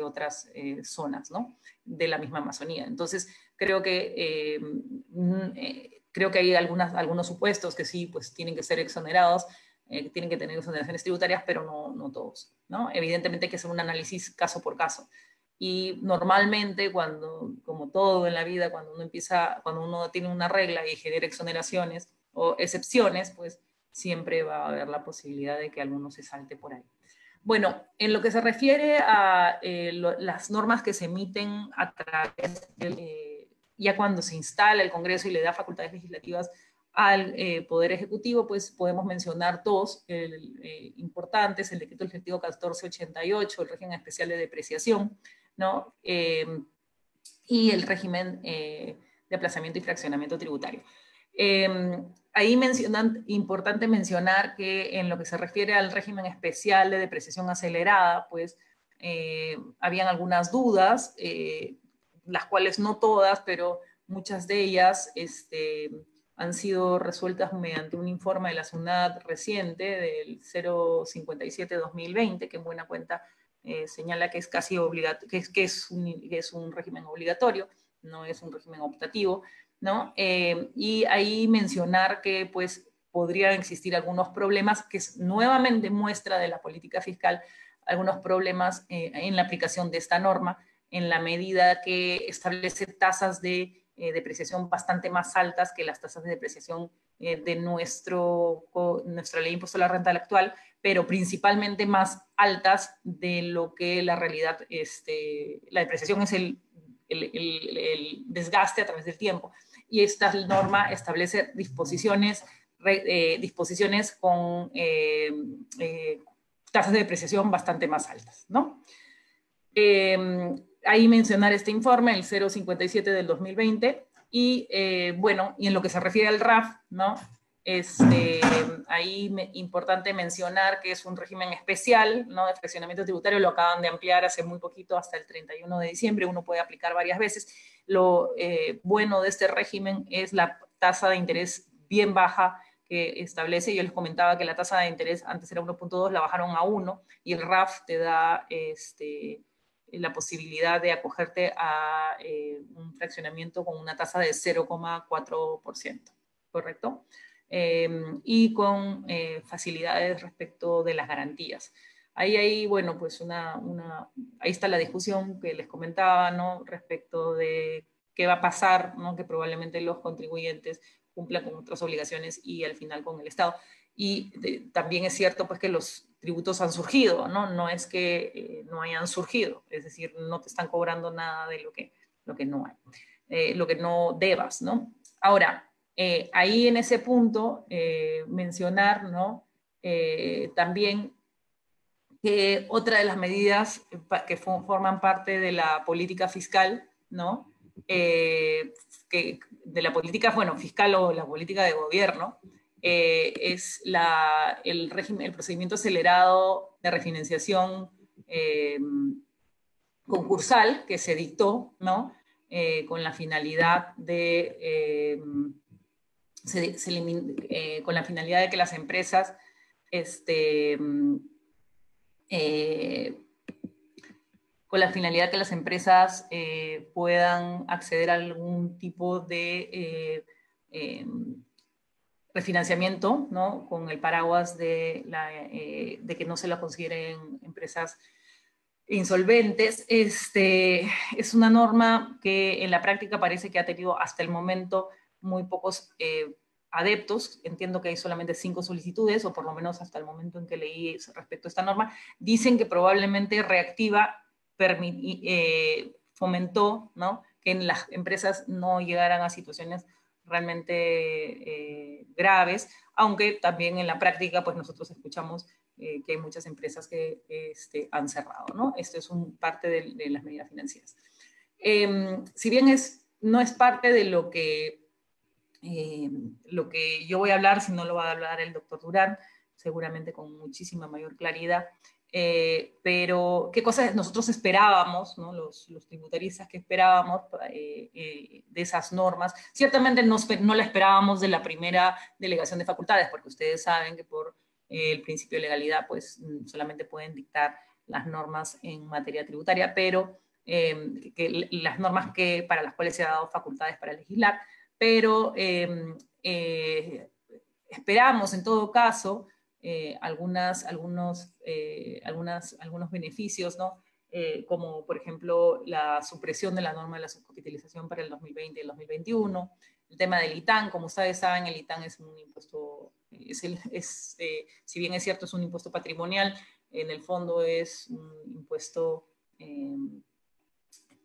otras zonas, ¿no? De la misma Amazonía. Entonces, creo que hay algunos supuestos que sí, pues, tienen que ser exonerados, tienen que tener exoneraciones tributarias, pero no todos, ¿no? Evidentemente hay que hacer un análisis caso por caso. Y normalmente, como todo en la vida, cuando uno tiene una regla y genera exoneraciones o excepciones, pues siempre va a haber la posibilidad de que alguno se salte por ahí. Bueno, en lo que se refiere a las normas que se emiten a través ya cuando se instala el Congreso y le da facultades legislativas al Poder Ejecutivo, pues podemos mencionar dos importantes: el Decreto Legislativo 1488, el régimen especial de depreciación, ¿no? Y el régimen de aplazamiento y fraccionamiento tributario. Ahí importante mencionar que en lo que se refiere al régimen especial de depreciación acelerada, pues habían algunas dudas, las cuales no todas, pero muchas de ellas han sido resueltas mediante un informe de la SUNAT reciente del 057-2020, que en buena cuenta señala que es casi obligatorio, que es un régimen obligatorio, no es un régimen optativo, ¿no? Y ahí mencionar que pues podrían existir algunos problemas, que es nuevamente muestra de la política fiscal, algunos problemas en la aplicación de esta norma, en la medida que establece tasas de depreciación bastante más altas que las tasas de depreciación de nuestra ley de impuesto a la renta actual, pero principalmente más altas de lo que la realidad, la depreciación es el desgaste a través del tiempo. Y esta norma establece disposiciones con tasas de depreciación bastante más altas, ¿no? ahí mencionar este informe, el 057 del 2020, y bueno, y en lo que se refiere al RAF, ¿no? Ahí importante mencionar que es un régimen especial, ¿no? De fraccionamiento tributario, lo acaban de ampliar hace muy poquito hasta el 31 de diciembre, uno puede aplicar varias veces. Lo bueno de este régimen es la tasa de interés bien baja que establece. Yo les comentaba que la tasa de interés antes era 1.2, la bajaron a 1, y el RAF te da la posibilidad de acogerte a un fraccionamiento con una tasa de 0,4%, ¿correcto? Y con facilidades respecto de las garantías. Ahí bueno, pues ahí está la discusión que les comentaba, ¿no? Respecto de qué va a pasar, ¿no? Que probablemente los contribuyentes cumplan con otras obligaciones y al final con el Estado. Y también es cierto pues que los tributos han surgido, ¿no? No es que no hayan surgido, es decir, no te están cobrando nada de lo que no hay, lo que no debas, ¿no? Ahora, ahí en ese punto mencionar, ¿no? También que otra de las medidas que forman parte de la política fiscal, ¿no? De la política, bueno, fiscal o la política de gobierno, es el procedimiento acelerado de refinanciación concursal que se dictó, ¿no? Con la finalidad de con la finalidad de que las empresas con la finalidad de que las empresas puedan acceder a algún tipo de refinanciamiento, ¿no? Con el paraguas de que no se la consideren empresas insolventes. Es una norma que en la práctica parece que ha tenido hasta el momento muy pocos adeptos. Entiendo que hay solamente 5 solicitudes, o por lo menos hasta el momento en que leí respecto a esta norma. Dicen que probablemente reactiva fomentó, ¿no? Que en las empresas no llegaran a situaciones realmente graves, aunque también en la práctica pues nosotros escuchamos que hay muchas empresas que han cerrado, ¿no? Esto es parte de las medidas financieras. Si bien no es parte de lo que yo voy a hablar, si no lo va a hablar el doctor Durán, seguramente con muchísima mayor claridad, pero qué cosas nosotros esperábamos, ¿no? Los tributaristas que esperábamos de esas normas. Ciertamente no la esperábamos de la primera delegación de facultades, porque ustedes saben que por el principio de legalidad pues solamente pueden dictar las normas en materia tributaria, pero que las normas para las cuales se ha dado facultades para legislar, pero esperamos en todo caso algunos beneficios, ¿no? Como por ejemplo la supresión de la norma de la subcapitalización para el 2020 y el 2021, el tema del ITAN. Como ustedes saben, el ITAN es un impuesto, si bien es cierto, es un impuesto patrimonial, en el fondo es un impuesto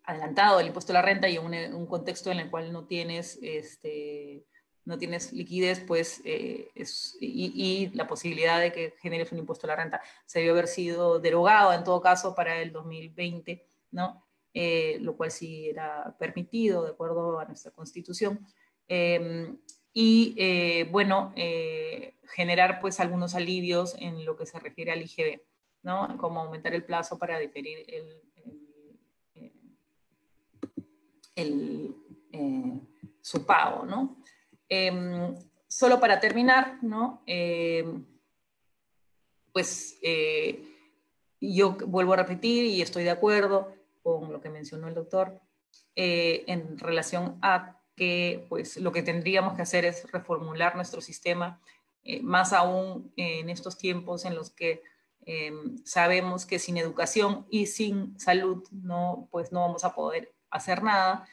adelantado del impuesto a la renta, y en un contexto en el cual no tienes liquidez, pues, y la posibilidad de que generes un impuesto a la renta se debió haber sido derogado en todo caso para el 2020, ¿no? Lo cual sí era permitido de acuerdo a nuestra Constitución. Bueno, generar pues algunos alivios en lo que se refiere al IGB, ¿no? Como aumentar el plazo para diferir su pago, ¿no? Solo para terminar, ¿no? Pues yo vuelvo a repetir y estoy de acuerdo con lo que mencionó el doctor en relación a que pues, lo que tendríamos que hacer es reformular nuestro sistema, más aún en estos tiempos en los que sabemos que sin educación y sin salud pues no vamos a poder hacer nada.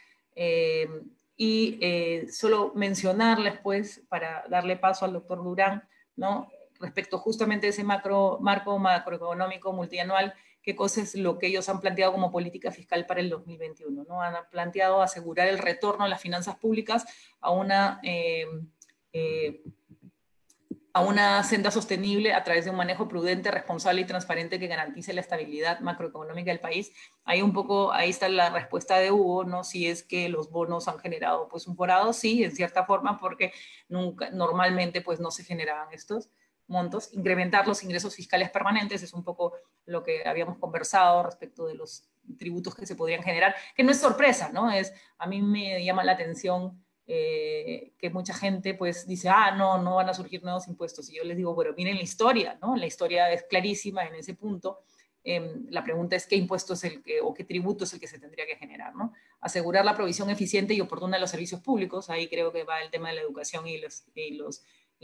Solo mencionarles, pues, para darle paso al doctor Durán, ¿no? Respecto justamente a ese marco macroeconómico multianual, qué cosa es lo que ellos han planteado como política fiscal para el 2021, ¿no? Han planteado asegurar el retorno a las finanzas públicas a a una senda sostenible a través de un manejo prudente, responsable y transparente que garantice la estabilidad macroeconómica del país. Ahí un poco, ahí está la respuesta de Hugo, ¿no? Si es que los bonos han generado pues un forado, sí, en cierta forma, porque normalmente pues no se generaban estos montos. Incrementar los ingresos fiscales permanentes es un poco lo que habíamos conversado respecto de los tributos que se podrían generar, que no es sorpresa, ¿no? A mí me llama la atención que mucha gente pues dice, no van a surgir nuevos impuestos. Y yo les digo, bueno, miren la historia, ¿no? La historia es clarísima en ese punto. La pregunta es qué impuesto es o qué tributo es el que se tendría que generar, ¿no? Asegurar la provisión eficiente y oportuna de los servicios públicos, ahí creo que va el tema de la educación y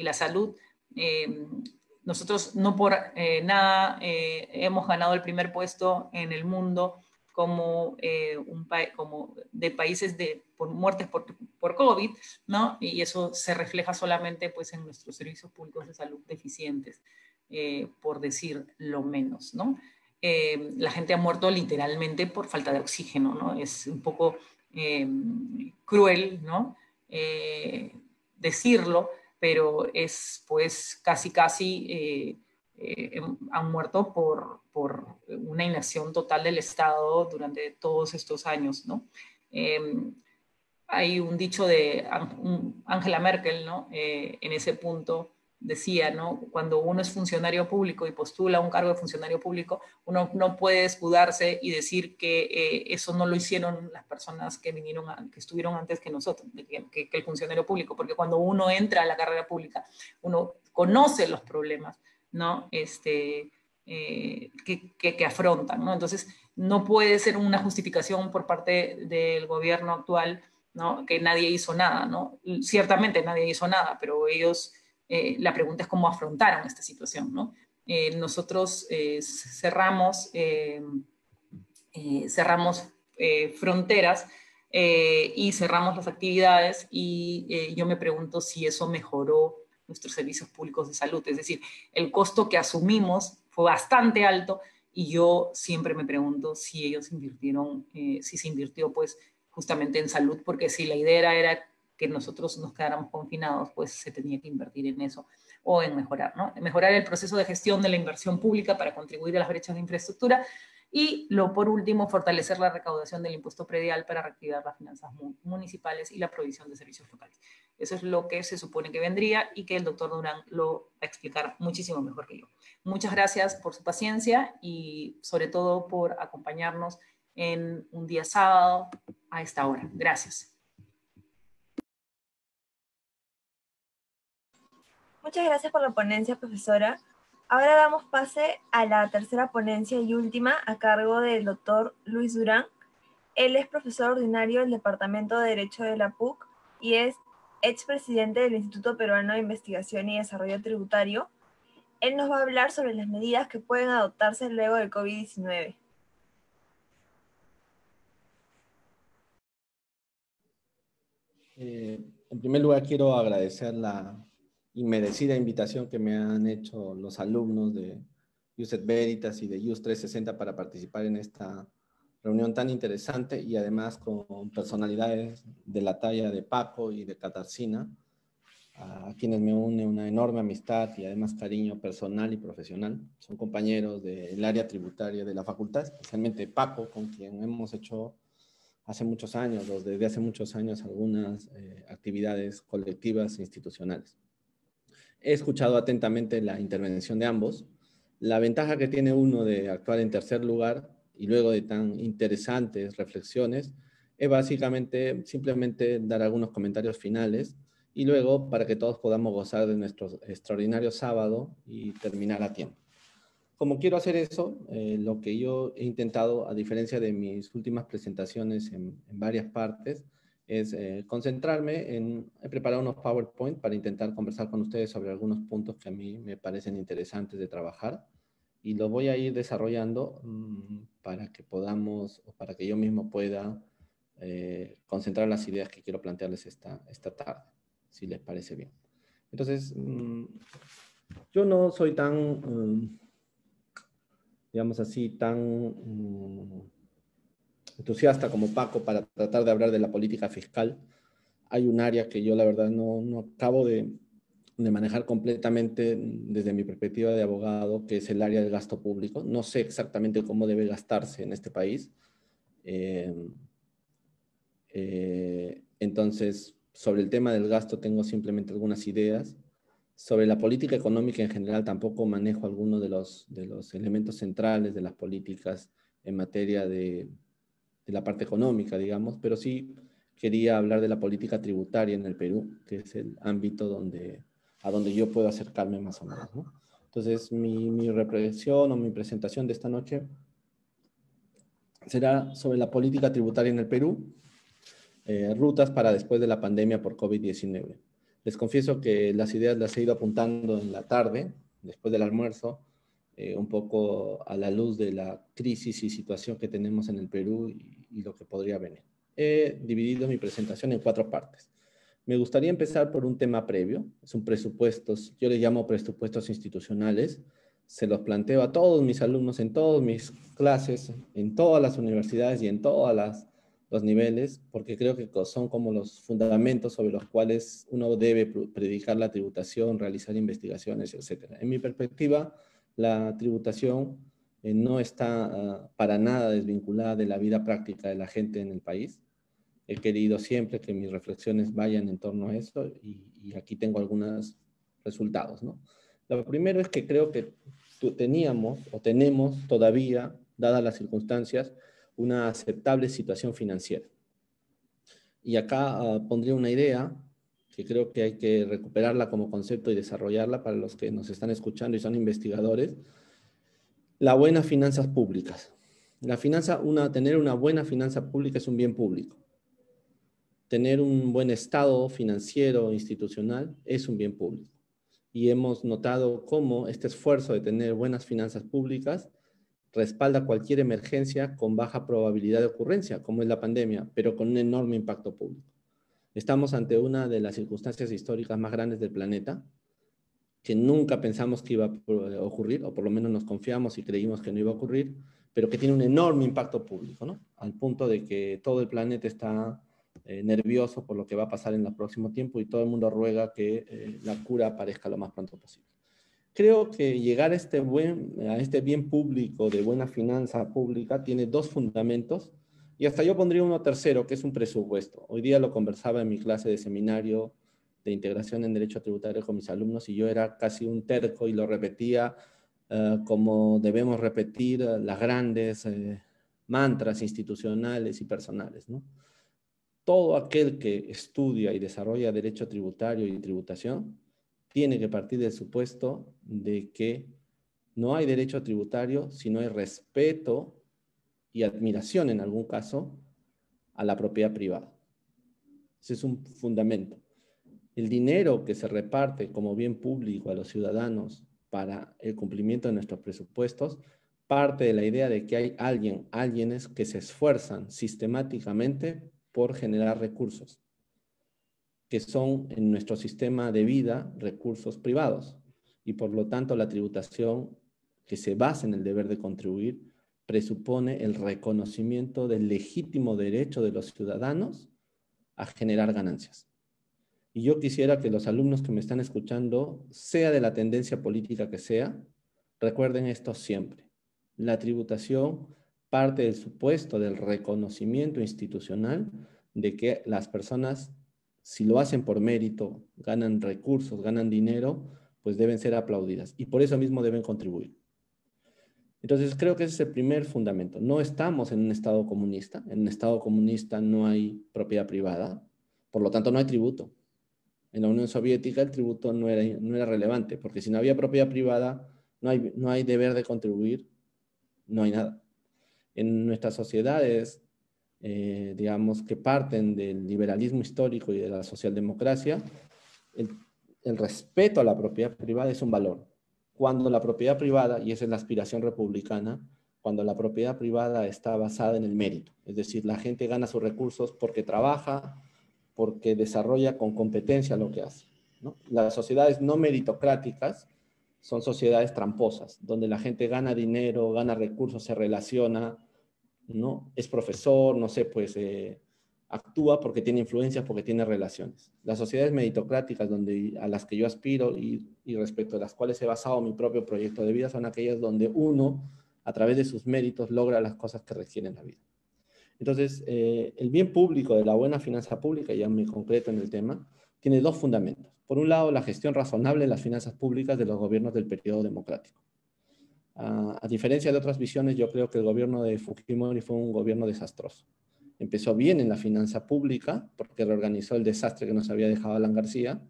la salud. Nosotros no por nada hemos ganado el primer puesto en el mundo como de países por muertes por COVID, ¿no? Y eso se refleja solamente pues, en nuestros servicios públicos de salud deficientes, por decir lo menos, ¿no? La gente ha muerto literalmente por falta de oxígeno, ¿no? Es un poco cruel, ¿no? Decirlo, pero es pues casi han muerto por una inacción total del Estado durante todos estos años, ¿no? Hay un dicho de Angela Merkel, ¿no? En ese punto decía, ¿no? Cuando uno es funcionario público y postula un cargo de funcionario público, uno no puede escudarse y decir que eso no lo hicieron las personas que que estuvieron antes que nosotros, que el funcionario público, porque cuando uno entra a la carrera pública, uno conoce los problemas, ¿no? Que afrontan, ¿no? Entonces, no puede ser una justificación por parte del gobierno actual, ¿no? Que nadie hizo nada, ¿no? Ciertamente nadie hizo nada, pero ellos, la pregunta es cómo afrontaron esta situación, ¿no? Nosotros cerramos fronteras y cerramos las actividades y yo me pregunto si eso mejoró nuestros servicios públicos de salud. Es decir, el costo que asumimos fue bastante alto y yo siempre me pregunto si ellos invirtieron, si se invirtió pues justamente en salud, porque si la idea era que nosotros nos quedáramos confinados, pues se tenía que invertir en eso o en mejorar, ¿no? Mejorar el proceso de gestión de la inversión pública para contribuir a las brechas de infraestructura y, por último, fortalecer la recaudación del impuesto predial para reactivar las finanzas municipales y la provisión de servicios locales. Eso es lo que se supone que vendría y que el doctor Durán lo va a explicar muchísimo mejor que yo. Muchas gracias por su paciencia y sobre todo por acompañarnos en un día sábado a esta hora. Gracias. Muchas gracias por la ponencia, profesora. Ahora damos pase a la tercera ponencia y última a cargo del doctor Luis Durán. Él es profesor ordinario del Departamento de Derecho de la PUC y es expresidente del Instituto Peruano de Investigación y Desarrollo Tributario. Él nos va a hablar sobre las medidas que pueden adoptarse luego del COVID-19. En primer lugar, quiero agradecer la inmerecida invitación que me han hecho los alumnos de Ius et Veritas y de Ius 360 para participar en esta reunión tan interesante y además con personalidades de la talla de Paco y de Katarzyna, a quienes me une una enorme amistad y además cariño personal y profesional. Son compañeros del área tributaria de la facultad, especialmente Paco, con quien hemos hecho desde hace muchos años, algunas actividades colectivas e institucionales. He escuchado atentamente la intervención de ambos. La ventaja que tiene uno de actuar en tercer lugar y luego de tan interesantes reflexiones es básicamente simplemente dar algunos comentarios finales y luego para que todos podamos gozar de nuestro extraordinario sábado y terminar a tiempo. Como quiero hacer eso, lo que yo he intentado, a diferencia de mis últimas presentaciones en varias partes, es concentrarme en preparar unos PowerPoint para intentar conversar con ustedes sobre algunos puntos que a mí me parecen interesantes de trabajar y los voy a ir desarrollando para que podamos, o para que yo mismo pueda concentrar las ideas que quiero plantearles esta tarde, si les parece bien. Entonces, yo no soy tan... digamos así, tan entusiasta como Paco para tratar de hablar de la política fiscal. Hay un área que yo la verdad no acabo de de manejar completamente desde mi perspectiva de abogado, que es el área del gasto público. No sé exactamente cómo debe gastarse en este país. Entonces, sobre el tema del gasto tengo simplemente algunas ideas. Sobre la política económica en general tampoco manejo algunos de los elementos centrales de las políticas en materia de la parte económica, digamos, pero sí quería hablar de la política tributaria en el Perú, que es el ámbito a donde yo puedo acercarme más o menos, ¿no? Entonces, mi reflexión o mi presentación de esta noche será sobre la política tributaria en el Perú, rutas para después de la pandemia por COVID-19. Les confieso que las ideas las he ido apuntando en la tarde, después del almuerzo, un poco a la luz de la crisis y situación que tenemos en el Perú y lo que podría venir. He dividido mi presentación en 4 partes. Me gustaría empezar por un tema previo, son presupuestos, yo les llamo presupuestos institucionales, se los planteo a todos mis alumnos en todas mis clases, en todas las universidades y en todos los niveles, porque creo que son como los fundamentos sobre los cuales uno debe predicar la tributación, realizar investigaciones, etc. En mi perspectiva, la tributación no está para nada desvinculada de la vida práctica de la gente en el país. He querido siempre que mis reflexiones vayan en torno a eso y aquí tengo algunos resultados, ¿no? Lo primero es que creo que teníamos o tenemos todavía, dadas las circunstancias, una aceptable situación financiera. Y acá pondría una idea que creo que hay que recuperarla como concepto y desarrollarla para los que nos están escuchando y son investigadores. La buena finanzas públicas. Tener una buena finanza pública es un bien público. Tener un buen estado financiero institucional es un bien público. Y hemos notado cómo este esfuerzo de tener buenas finanzas públicas respalda cualquier emergencia con baja probabilidad de ocurrencia, como es la pandemia, pero con un enorme impacto público. Estamos ante una de las circunstancias históricas más grandes del planeta, que nunca pensamos que iba a ocurrir, o por lo menos nos confiamos y creímos que no iba a ocurrir, pero que tiene un enorme impacto público, ¿no? Al punto de que todo el planeta está nervioso por lo que va a pasar en el próximo tiempo y todo el mundo ruega que la cura aparezca lo más pronto posible. Creo que llegar a este bien público de buena finanza pública tiene 2 fundamentos y hasta yo pondría uno tercero, que es un presupuesto. Hoy día lo conversaba en mi clase de seminario de integración en derecho tributario con mis alumnos y yo era casi un terco y lo repetía como debemos repetir las grandes mantras institucionales y personales, ¿no? Todo aquel que estudia y desarrolla derecho tributario y tributación tiene que partir del supuesto de que no hay derecho tributario si no hay respeto y admiración, en algún caso, a la propiedad privada. Ese es un fundamento. El dinero que se reparte como bien público a los ciudadanos para el cumplimiento de nuestros presupuestos parte de la idea de que hay alguienes que se esfuerzan sistemáticamente por generar recursos, que son en nuestro sistema de vida recursos privados. Y por lo tanto la tributación que se basa en el deber de contribuir presupone el reconocimiento del legítimo derecho de los ciudadanos a generar ganancias. Y yo quisiera que los alumnos que me están escuchando, sea de la tendencia política que sea, recuerden esto siempre. La tributación parte del supuesto del reconocimiento institucional de que las personas, si lo hacen por mérito, ganan recursos, ganan dinero, pues deben ser aplaudidas. Y por eso mismo deben contribuir. Entonces creo que ese es el primer fundamento. No estamos en un Estado comunista. En un Estado comunista no hay propiedad privada. Por lo tanto, no hay tributo. En la Unión Soviética el tributo no era relevante, porque si no había propiedad privada, no hay deber de contribuir, no hay nada. En nuestras sociedades, digamos, que parten del liberalismo histórico y de la socialdemocracia, el respeto a la propiedad privada es un valor. Cuando la propiedad privada, y esa es la aspiración republicana, cuando la propiedad privada está basada en el mérito, es decir, la gente gana sus recursos porque trabaja, porque desarrolla con competencia lo que hace, ¿no? Las sociedades no meritocráticas son sociedades tramposas, donde la gente gana dinero, gana recursos, se relaciona, ¿no? Es profesor, no sé, pues actúa porque tiene influencias, porque tiene relaciones. Las sociedades meritocráticas a las que yo aspiro y respecto a las cuales he basado mi propio proyecto de vida son aquellas donde uno, a través de sus méritos, logra las cosas que requieren la vida. Entonces, el bien público de la buena finanza pública, ya me concreto en el tema, tiene dos fundamentos. Por un lado, la gestión razonable de las finanzas públicas de los gobiernos del periodo democrático. A diferencia de otras visiones, yo creo que el gobierno de Fujimori fue un gobierno desastroso. Empezó bien en la finanza pública, porque reorganizó el desastre que nos había dejado Alan García,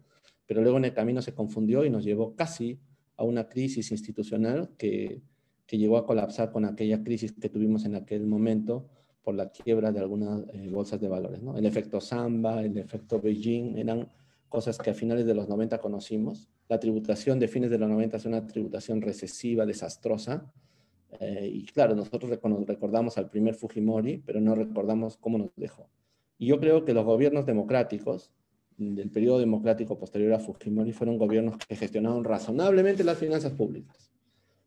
pero luego en el camino se confundió y nos llevó casi a una crisis institucional que llegó a colapsar con aquella crisis que tuvimos en aquel momento por la quiebra de algunas bolsas de valores, ¿no? El efecto Samba, el efecto Beijing, eran cosas que a finales de los 90 conocimos. La tributación de fines de los 90 es una tributación recesiva, desastrosa, y claro, nosotros recordamos al primer Fujimori, pero no recordamos cómo nos dejó. Y yo creo que los gobiernos democráticos, del periodo democrático posterior a Fujimori, fueron gobiernos que gestionaron razonablemente las finanzas públicas.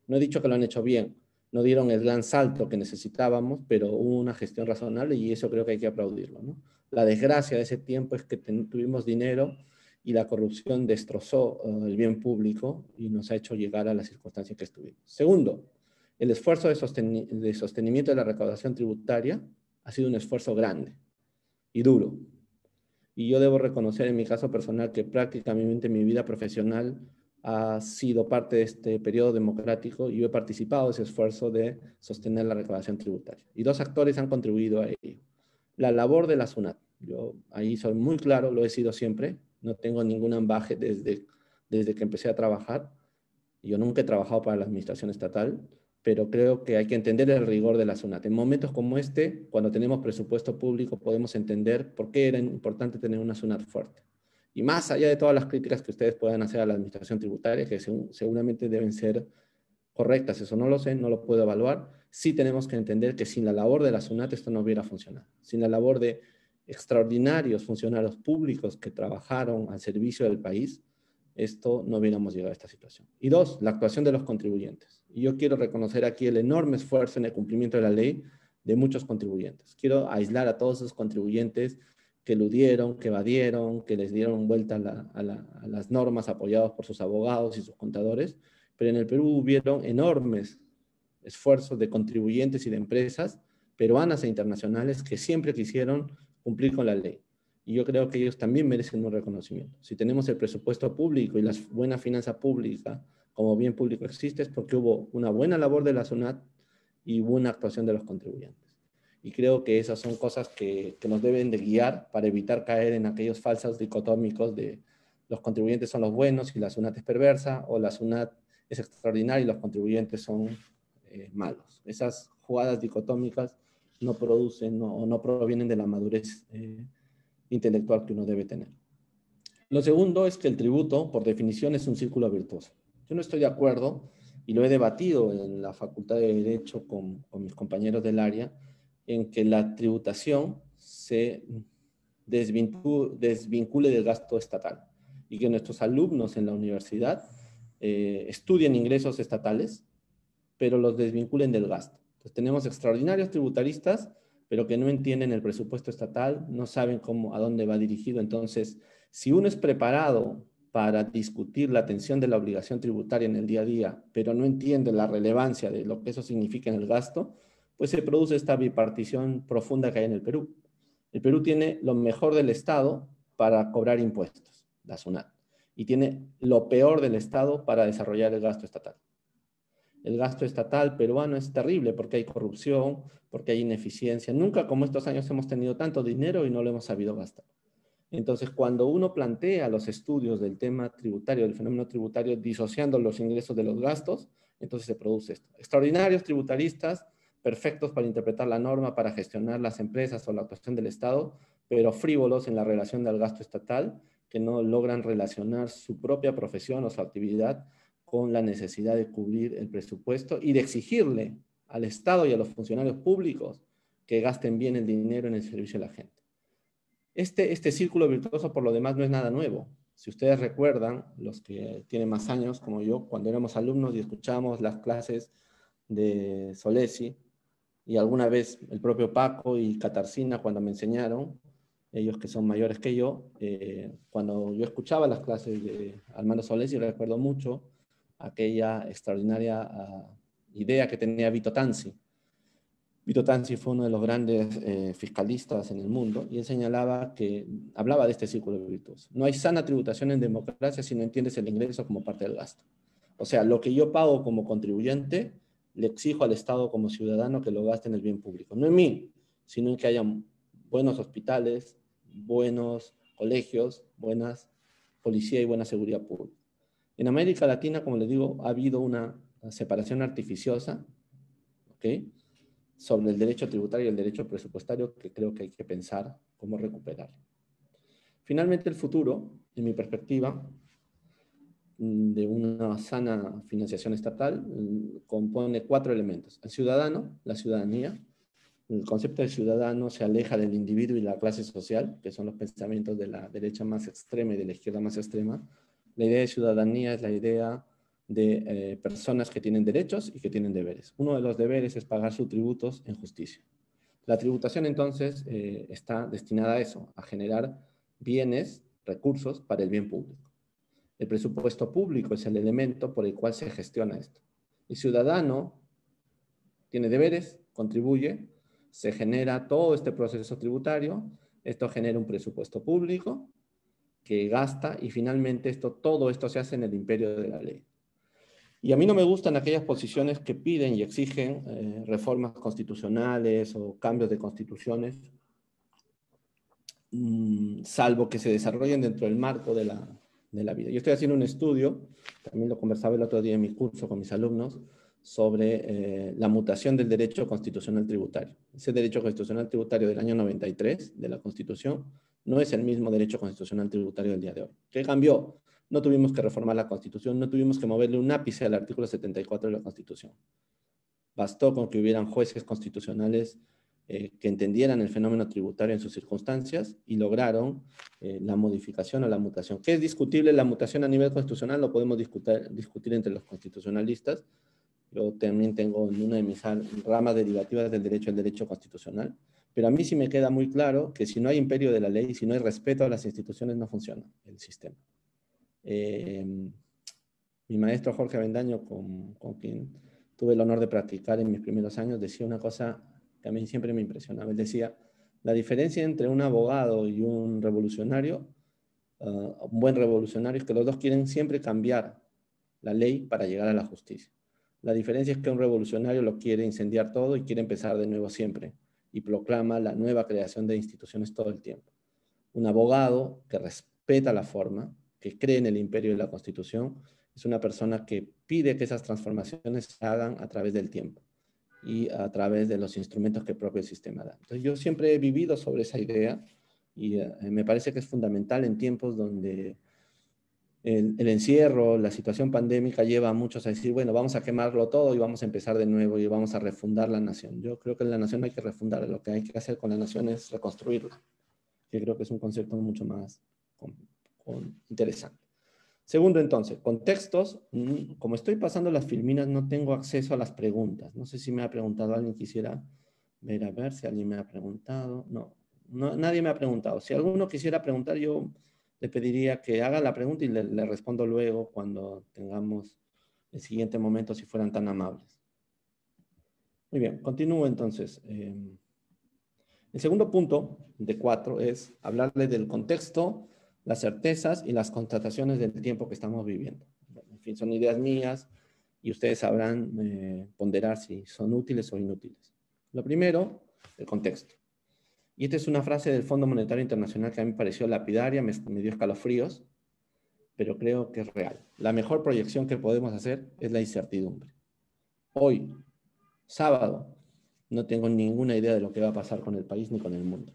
No he dicho que lo han hecho bien, no dieron el gran salto que necesitábamos, pero hubo una gestión razonable y eso creo que hay que aplaudirlo, ¿no? La desgracia de ese tiempo es que tuvimos dinero y la corrupción destrozó el bien público y nos ha hecho llegar a las circunstancias que estuvimos. Segundo, el esfuerzo de sostenimiento de la recaudación tributaria ha sido un esfuerzo grande y duro. Y yo debo reconocer en mi caso personal que prácticamente mi vida profesional ha sido parte de este periodo democrático y yo he participado en ese esfuerzo de sostener la recaudación tributaria. Y dos actores han contribuido a ello. La labor de la SUNAT. Yo ahí soy muy claro, lo he sido siempre. No tengo ningún ambaje desde que empecé a trabajar. Yo nunca he trabajado para la administración estatal, pero creo que hay que entender el rigor de la SUNAT. En momentos como este, cuando tenemos presupuesto público, podemos entender por qué era importante tener una SUNAT fuerte. Y más allá de todas las críticas que ustedes puedan hacer a la administración tributaria, que seguramente deben ser correctas, eso no lo sé, no lo puedo evaluar, sí tenemos que entender que sin la labor de la SUNAT esto no hubiera funcionado. Sin la labor de extraordinarios funcionarios públicos que trabajaron al servicio del país, esto no hubiéramos llegado a esta situación. Y dos, la actuación de los contribuyentes. Y yo quiero reconocer aquí el enorme esfuerzo en el cumplimiento de la ley de muchos contribuyentes. Quiero aislar a todos esos contribuyentes que eludieron, que evadieron, que les dieron vuelta a las normas apoyados por sus abogados y sus contadores, pero en el Perú hubieron enormes esfuerzos de contribuyentes y de empresas peruanas e internacionales que siempre quisieron cumplir con la ley. Y yo creo que ellos también merecen un reconocimiento. Si tenemos el presupuesto público y la buena finanza pública como bien público existe, es porque hubo una buena labor de la SUNAT y buena actuación de los contribuyentes. Y creo que esas son cosas que nos deben de guiar para evitar caer en aquellos falsos dicotómicos de los contribuyentes son los buenos y la SUNAT es perversa, o la SUNAT es extraordinaria y los contribuyentes son malos. Esas jugadas dicotómicas no producen o no provienen de la madurez intelectual que uno debe tener. Lo segundo es que el tributo, por definición, es un círculo virtuoso. Yo no estoy de acuerdo, y lo he debatido en la Facultad de Derecho con mis compañeros del área, en que la tributación se desvincule del gasto estatal y que nuestros alumnos en la universidad estudien ingresos estatales, pero los desvinculen del gasto. Entonces tenemos extraordinarios tributaristas, pero que no entienden el presupuesto estatal, no saben a dónde va dirigido. Entonces, si uno es preparado para discutir la atención de la obligación tributaria en el día a día, pero no entiende la relevancia de lo que eso significa en el gasto, pues se produce esta bipartición profunda que hay en el Perú. El Perú tiene lo mejor del Estado para cobrar impuestos, la SUNAT, y tiene lo peor del Estado para desarrollar el gasto estatal. El gasto estatal peruano es terrible porque hay corrupción, porque hay ineficiencia. Nunca como estos años hemos tenido tanto dinero y no lo hemos sabido gastar. Entonces, cuando uno plantea los estudios del tema tributario, del fenómeno tributario, disociando los ingresos de los gastos, entonces se produce esto. Extraordinarios tributaristas, perfectos para interpretar la norma, para gestionar las empresas o la actuación del Estado, pero frívolos en la relación del gasto estatal, que no logran relacionar su propia profesión o su actividad con la necesidad de cubrir el presupuesto y de exigirle al Estado y a los funcionarios públicos que gasten bien el dinero en el servicio de la gente. Este círculo virtuoso, por lo demás, no es nada nuevo. Si ustedes recuerdan, los que tienen más años como yo, cuando éramos alumnos y escuchábamos las clases de Solesi, y alguna vez el propio Paco y Katarzyna cuando me enseñaron, ellos que son mayores que yo, cuando yo escuchaba las clases de Armando Solesi, recuerdo mucho aquella extraordinaria idea que tenía Vito Tanzi. Vito Tanzi fue uno de los grandes fiscalistas en el mundo y él señalaba que, hablaba de este círculo virtuoso. No hay sana tributación en democracia si no entiendes el ingreso como parte del gasto. O sea, lo que yo pago como contribuyente, le exijo al Estado como ciudadano que lo gaste en el bien público. No en mí, sino en que haya buenos hospitales, buenos colegios, buenas policía y buena seguridad pública. En América Latina, como les digo, ha habido una separación artificiosa, ¿ok?, sobre el derecho tributario y el derecho presupuestario, que creo que hay que pensar cómo recuperar. Finalmente, el futuro, en mi perspectiva, de una sana financiación estatal, compone 4 elementos. El ciudadano, la ciudadanía. El concepto de ciudadano se aleja del individuo y la clase social, que son los pensamientos de la derecha más extrema y de la izquierda más extrema. La idea de ciudadanía es la idea de personas que tienen derechos y que tienen deberes. Uno de los deberes es pagar sus tributos en justicia. La tributación, entonces, está destinada a eso, a generar bienes, recursos para el bien público. El presupuesto público es el elemento por el cual se gestiona esto. El ciudadano tiene deberes, contribuye, se genera todo este proceso tributario, esto genera un presupuesto público que gasta y finalmente todo esto se hace en el imperio de la ley. Y a mí no me gustan aquellas posiciones que piden y exigen reformas constitucionales o cambios de constituciones, salvo que se desarrollen dentro del marco de la vida. Yo estoy haciendo un estudio, también lo conversaba el otro día en mi curso con mis alumnos, sobre la mutación del derecho constitucional tributario. Ese derecho constitucional tributario del año 93 de la Constitución no es el mismo derecho constitucional tributario del día de hoy. ¿Qué cambió? No tuvimos que reformar la Constitución, no tuvimos que moverle un ápice al artículo 74 de la Constitución. Bastó con que hubieran jueces constitucionales que entendieran el fenómeno tributario en sus circunstancias y lograron la modificación o la mutación. ¿Qué es discutible la mutación a nivel constitucional? Lo podemos discutir entre los constitucionalistas. Yo también tengo en una de mis ramas derivativas del derecho el derecho constitucional, pero a mí sí me queda muy claro que si no hay imperio de la ley, si no hay respeto a las instituciones, no funciona el sistema. Mi maestro Jorge Avendaño, con quien tuve el honor de practicar en mis primeros años, decía una cosa que a mí siempre me impresionaba. Él decía, la diferencia entre un abogado y un revolucionario, un buen revolucionario, es que los dos quieren siempre cambiar la ley para llegar a la justicia. La diferencia es que un revolucionario lo quiere incendiar todo y quiere empezar de nuevo siempre y proclama la nueva creación de instituciones todo el tiempo. Un abogado que respeta la forma, que cree en el imperio de la Constitución, es una persona que pide que esas transformaciones se hagan a través del tiempo y a través de los instrumentos que el propio sistema da. Entonces yo siempre he vivido sobre esa idea y me parece que es fundamental en tiempos donde el encierro, la situación pandémica lleva a muchos a decir, bueno, vamos a quemarlo todo y vamos a empezar de nuevo y vamos a refundar la nación. Yo creo que la nación no hay que refundar, lo que hay que hacer con la nación es reconstruirla. Yo creo que es un concepto mucho más interesante. Segundo, entonces, contextos. Como estoy pasando las filminas, no tengo acceso a las preguntas. No sé si me ha preguntado alguien, quisiera ver a ver si alguien me ha preguntado. No, nadie me ha preguntado. Si alguno quisiera preguntar, yo le pediría que haga la pregunta y le respondo luego cuando tengamos el siguiente momento, si fueran tan amables. Muy bien, continúo entonces. El segundo punto de 4 es hablarle del contexto, las certezas y las constataciones del tiempo que estamos viviendo. En fin, son ideas mías y ustedes sabrán ponderar si son útiles o inútiles. Lo primero, el contexto. Y esta es una frase del Fondo Monetario Internacional que a mí me pareció lapidaria, me dio escalofríos, pero creo que es real. La mejor proyección que podemos hacer es la incertidumbre. Hoy, sábado, no tengo ninguna idea de lo que va a pasar con el país ni con el mundo.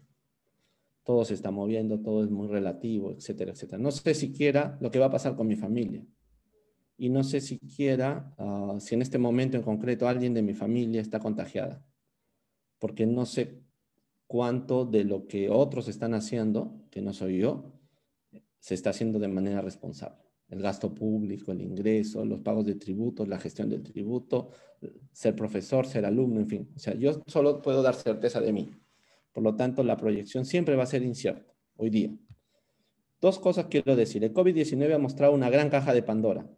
Todo se está moviendo, todo es muy relativo, etcétera, etcétera. No sé siquiera lo que va a pasar con mi familia. Y no sé siquiera si en este momento en concreto alguien de mi familia está contagiada. Porque no sé cuánto de lo que otros están haciendo, que no soy yo, se está haciendo de manera responsable. El gasto público, el ingreso, los pagos de tributos, la gestión del tributo, ser profesor, ser alumno, en fin. O sea, yo solo puedo dar certeza de mí. Por lo tanto, la proyección siempre va a ser incierta. hoy día. Dos cosas quiero decir. El COVID-19 ha mostrado una gran caja de Pandora,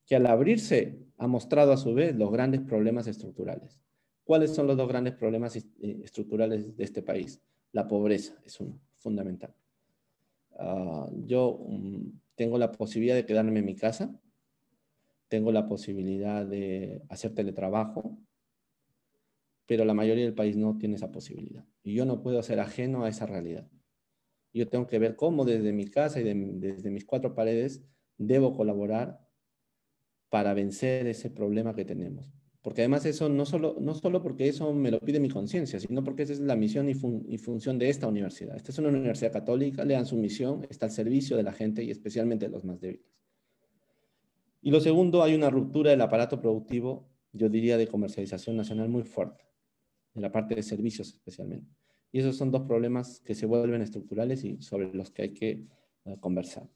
que al abrirse ha mostrado a su vez los grandes problemas estructurales. ¿Cuáles son los dos grandes problemas estructurales de este país? La pobreza es uno, fundamental. Yo tengo la posibilidad de quedarme en mi casa, tengo la posibilidad de hacer teletrabajo, pero la mayoría del país no tiene esa posibilidad. Y yo no puedo ser ajeno a esa realidad. Yo tengo que ver cómo desde mi casa y desde mis cuatro paredes debo colaborar para vencer ese problema que tenemos. Porque además eso no solo porque eso me lo pide mi conciencia, sino porque esa es la misión y función de esta universidad. Esta es una universidad católica, le dan su misión, está al servicio de la gente y especialmente de los más débiles. Y lo segundo, hay una ruptura del aparato productivo, yo diría de comercialización nacional muy fuerte, en la parte de servicios especialmente. Y esos son dos problemas que se vuelven estructurales y sobre los que hay que conversar.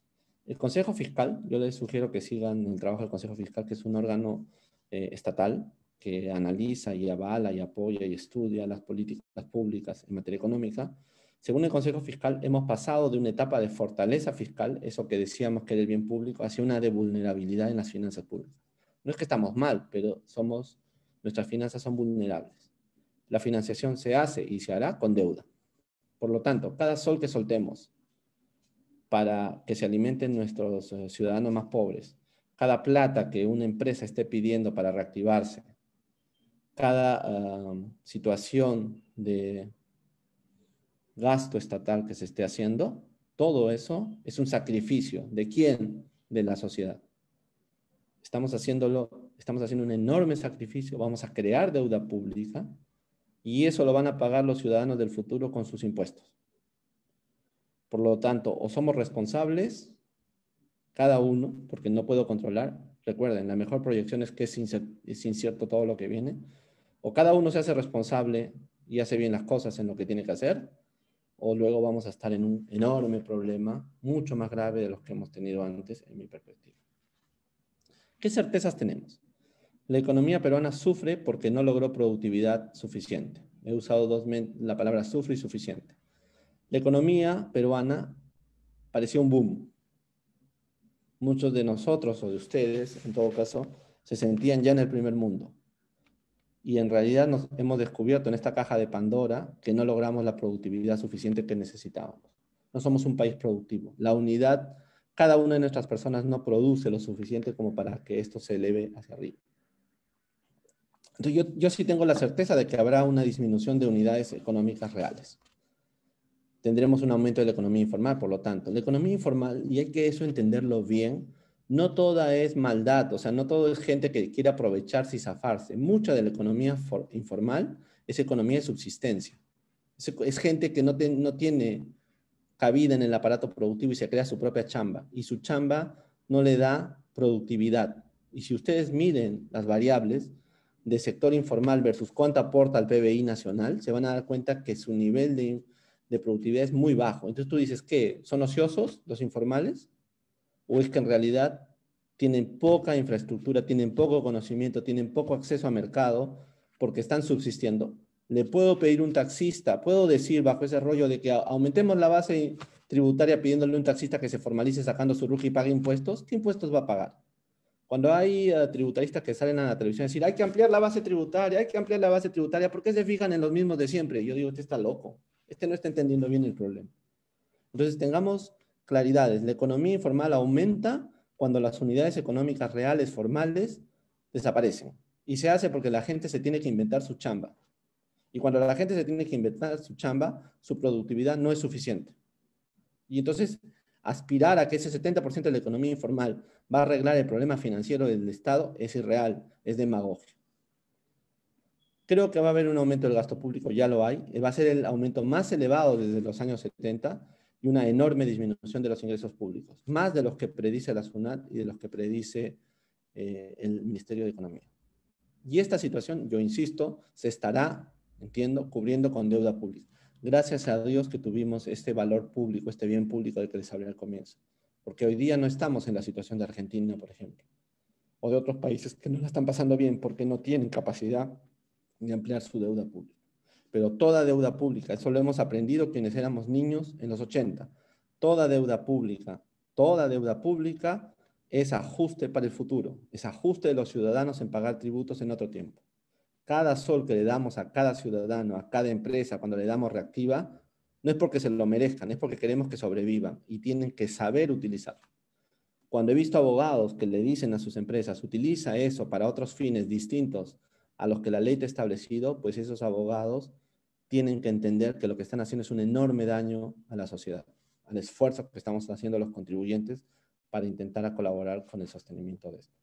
El Consejo Fiscal, yo les sugiero que sigan el trabajo del Consejo Fiscal, que es un órgano estatal que analiza y avala y apoya y estudia las políticas públicas en materia económica. Según el Consejo Fiscal, hemos pasado de una etapa de fortaleza fiscal, eso que decíamos que era el bien público, hacia una de vulnerabilidad en las finanzas públicas. No es que estamos mal, pero nuestras finanzas son vulnerables. La financiación se hace y se hará con deuda. Por lo tanto, cada sol que soltemos para que se alimenten nuestros ciudadanos más pobres, cada plata que una empresa esté pidiendo para reactivarse, cada situación de gasto estatal que se esté haciendo, todo eso es un sacrificio. ¿De quién? De la sociedad. Estamos haciendo un enorme sacrificio, vamos a crear deuda pública y eso lo van a pagar los ciudadanos del futuro con sus impuestos. Por lo tanto, o somos responsables, cada uno, porque no puedo controlar, recuerden, la mejor proyección es que es incierto todo lo que viene, o cada uno se hace responsable y hace bien las cosas en lo que tiene que hacer, o luego vamos a estar en un enorme problema, mucho más grave de los que hemos tenido antes, en mi perspectiva. ¿Qué certezas tenemos? La economía peruana sufre porque no logró productividad suficiente. He usado la palabra sufre y suficiente. La economía peruana parecía un boom. Muchos de nosotros o de ustedes, en todo caso, se sentían ya en el primer mundo. Y en realidad nos hemos descubierto en esta caja de Pandora que no logramos la productividad suficiente que necesitábamos. No somos un país productivo. La unidad, cada una de nuestras personas no produce lo suficiente como para que esto se eleve hacia arriba. Entonces yo sí tengo la certeza de que habrá una disminución de unidades económicas reales. Tendremos un aumento de la economía informal, por lo tanto. La economía informal, y hay que eso entenderlo bien, no toda es maldad, o sea, no todo es gente que quiere aprovecharse y zafarse. Mucha de la economía informal es economía de subsistencia. Es gente que no tiene cabida en el aparato productivo y se crea su propia chamba. Y su chamba no le da productividad. Y si ustedes miden las variables de sector informal versus cuánto aporta al PBI nacional, se van a dar cuenta que su nivel de productividad es muy bajo. Entonces tú dices, ¿qué? ¿Son ociosos los informales? ¿O es que en realidad tienen poca infraestructura, tienen poco conocimiento, tienen poco acceso a mercado porque están subsistiendo? Le puedo pedir un taxista, puedo decir bajo ese rollo de que aumentemos la base tributaria pidiéndole a un taxista que se formalice sacando su RUC y pague impuestos. ¿Qué impuestos va a pagar? Cuando hay tributaristas que salen a la televisión a decir hay que ampliar la base tributaria, hay que ampliar la base tributaria, ¿por qué se fijan en los mismos de siempre? Yo digo, este está loco, este no está entendiendo bien el problema. Entonces tengamos claridades. La economía informal aumenta cuando las unidades económicas reales, formales, desaparecen. Y se hace porque la gente se tiene que inventar su chamba. Y cuando la gente se tiene que inventar su chamba, su productividad no es suficiente. Y entonces, aspirar a que ese 70% de la economía informal va a arreglar el problema financiero del Estado es irreal, es demagogia. Creo que va a haber un aumento del gasto público, ya lo hay. Va a ser el aumento más elevado desde los años 70 y una enorme disminución de los ingresos públicos, más de los que predice la SUNAT y de los que predice el Ministerio de Economía. Y esta situación, yo insisto, se estará, entiendo, cubriendo con deuda pública. Gracias a Dios que tuvimos este valor público, este bien público del que les hablé al comienzo. Porque hoy día no estamos en la situación de Argentina, por ejemplo, o de otros países que no la están pasando bien porque no tienen capacidad de ampliar su deuda pública. pero toda deuda pública, eso lo hemos aprendido quienes éramos niños en los 80, toda deuda pública es ajuste para el futuro, es ajuste de los ciudadanos en pagar tributos en otro tiempo. Cada sol que le damos a cada ciudadano, a cada empresa, cuando le damos reactiva, no es porque se lo merezcan, es porque queremos que sobrevivan y tienen que saber utilizarlo. Cuando he visto abogados que le dicen a sus empresas, utiliza eso para otros fines distintos a los que la ley te ha establecido, pues esos abogados tienen que entender que lo que están haciendo es un enorme daño a la sociedad, al esfuerzo que estamos haciendo los contribuyentes para intentar colaborar con el sostenimiento de esto.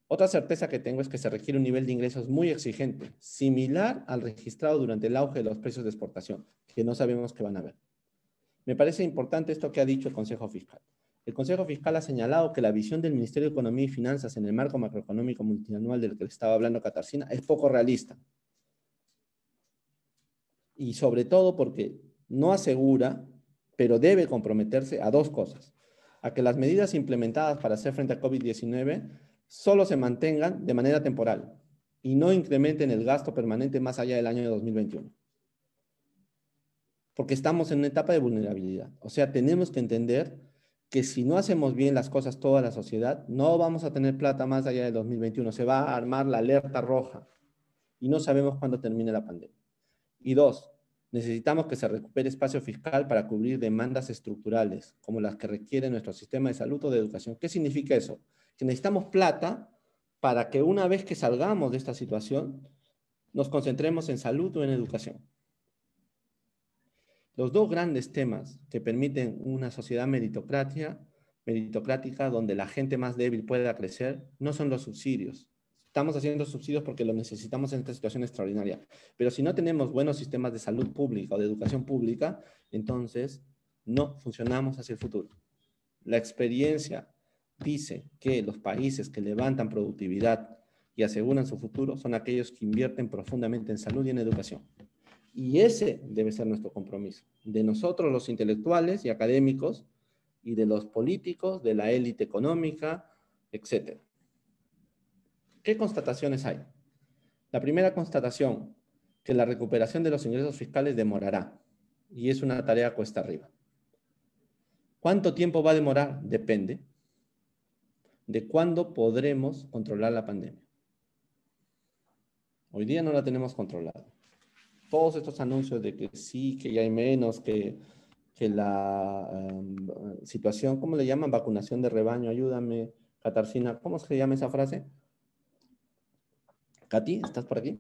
Otra certeza que tengo es que se requiere un nivel de ingresos muy exigente, similar al registrado durante el auge de los precios de exportación, que no sabemos qué van a haber. Me parece importante esto que ha dicho el Consejo Fiscal. El Consejo Fiscal ha señalado que la visión del Ministerio de Economía y Finanzas en el marco macroeconómico multianual del que le estaba hablando Katarzyna es poco realista. Y sobre todo porque no asegura, pero debe comprometerse a dos cosas. A que las medidas implementadas para hacer frente a COVID-19 solo se mantengan de manera temporal y no incrementen el gasto permanente más allá del año 2021. Porque estamos en una etapa de vulnerabilidad. O sea, tenemos que entender que si no hacemos bien las cosas toda la sociedad, no vamos a tener plata más allá del 2021. Se va a armar la alerta roja y no sabemos cuándo termine la pandemia. Y dos, necesitamos que se recupere espacio fiscal para cubrir demandas estructurales, como las que requiere nuestro sistema de salud o de educación. ¿Qué significa eso? Que necesitamos plata para que una vez que salgamos de esta situación, nos concentremos en salud o en educación. Los dos grandes temas que permiten una sociedad meritocrática donde la gente más débil pueda crecer no son los subsidios. Estamos haciendo subsidios porque los necesitamos en esta situación extraordinaria. Pero si no tenemos buenos sistemas de salud pública o de educación pública, entonces no funcionamos hacia el futuro. La experiencia dice que los países que levantan productividad y aseguran su futuro son aquellos que invierten profundamente en salud y en educación. Y ese debe ser nuestro compromiso, de nosotros los intelectuales y académicos, y de los políticos, de la élite económica, etc. ¿Qué constataciones hay? La primera constatación, que la recuperación de los ingresos fiscales demorará, y es una tarea cuesta arriba. ¿Cuánto tiempo va a demorar? Depende de cuándo podremos controlar la pandemia. Hoy día no la tenemos controlada. Todos estos anuncios de que sí, que ya hay menos, que la situación, ¿cómo le llaman? Vacunación de rebaño, ayúdame, Katarzyna, ¿cómo se llama esa frase? Katy, ¿estás por aquí?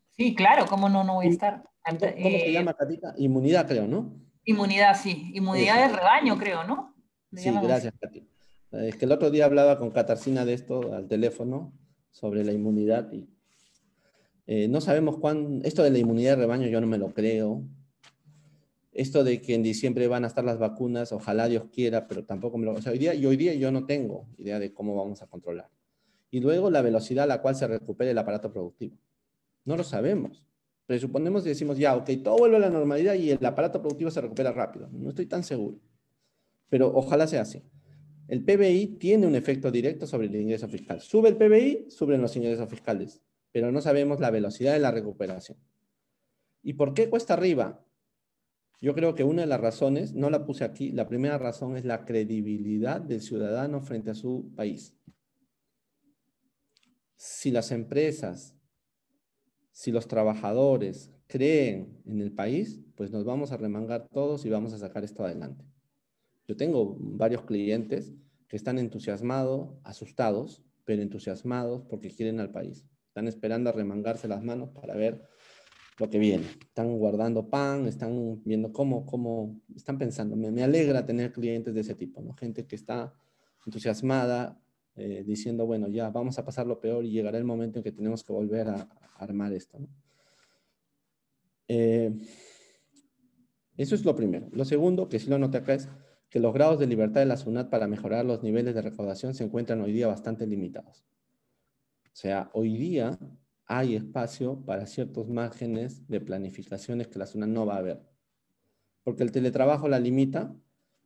Sí, claro, ¿cómo no voy a estar? ¿Cómo se llama, Katita? Inmunidad, creo, ¿no? Inmunidad, sí. Inmunidad Eso. de rebaño, creo, ¿no? Sí, gracias, Katy. Es que el otro día hablaba con Katarzyna de esto al teléfono, sobre la inmunidad, y no sabemos cuándo. Esto de la inmunidad de rebaño yo no me lo creo. Esto de que en diciembre van a estar las vacunas, ojalá Dios quiera, pero tampoco me lo... O sea, hoy día yo no tengo idea de cómo vamos a controlar. Y luego la velocidad a la cual se recupere el aparato productivo. No lo sabemos. Presuponemos y decimos, ya, ok, todo vuelve a la normalidad y el aparato productivo se recupera rápido. No estoy tan seguro. Pero ojalá sea así. El PBI tiene un efecto directo sobre el ingreso fiscal. Sube el PBI, suben los ingresos fiscales. Pero no sabemos la velocidad de la recuperación. ¿Y por qué cuesta arriba? Yo creo que una de las razones, no la puse aquí, la primera razón es la credibilidad del ciudadano frente a su país. Si las empresas, si los trabajadores creen en el país, pues nos vamos a remangar todos y vamos a sacar esto adelante. Yo tengo varios clientes que están entusiasmados, asustados, pero entusiasmados porque quieren al país. Están esperando a remangarse las manos para ver lo que viene. Están guardando pan, están viendo cómo están pensando. Me alegra tener clientes de ese tipo, ¿no? Gente que está entusiasmada, diciendo, bueno, ya vamos a pasar lo peor y llegará el momento en que tenemos que volver a armar esto, ¿no? Eso es lo primero. Lo segundo, que sí lo anoté acá, es que los grados de libertad de la SUNAT para mejorar los niveles de recaudación se encuentran hoy día bastante limitados. O sea, hoy día hay espacio para ciertos márgenes de planificaciones que la SUNAT no va a ver. Porque el teletrabajo la limita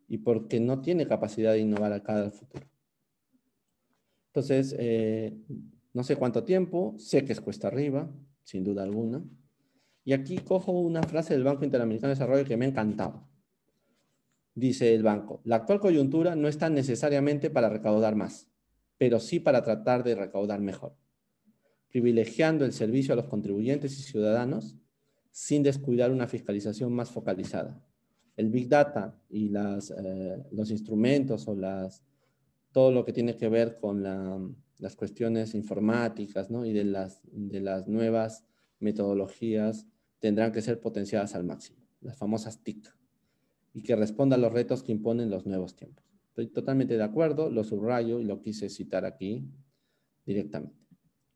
y porque no tiene capacidad de innovar acá al futuro. Entonces, no sé cuánto tiempo, sé que es cuesta arriba, sin duda alguna, Y aquí cojo una frase del Banco Interamericano de Desarrollo que me ha encantado. Dice el banco, la actual coyuntura no está necesariamente para recaudar más, pero sí para tratar de recaudar mejor, privilegiando el servicio a los contribuyentes y ciudadanos sin descuidar una fiscalización más focalizada. El Big Data y los instrumentos o todo lo que tiene que ver con las cuestiones informáticas, ¿no? Y de las nuevas metodologías tendrán que ser potenciadas al máximo, las famosas TIC, y que respondan a los retos que imponen los nuevos tiempos. Estoy totalmente de acuerdo, lo subrayo y lo quise citar aquí directamente.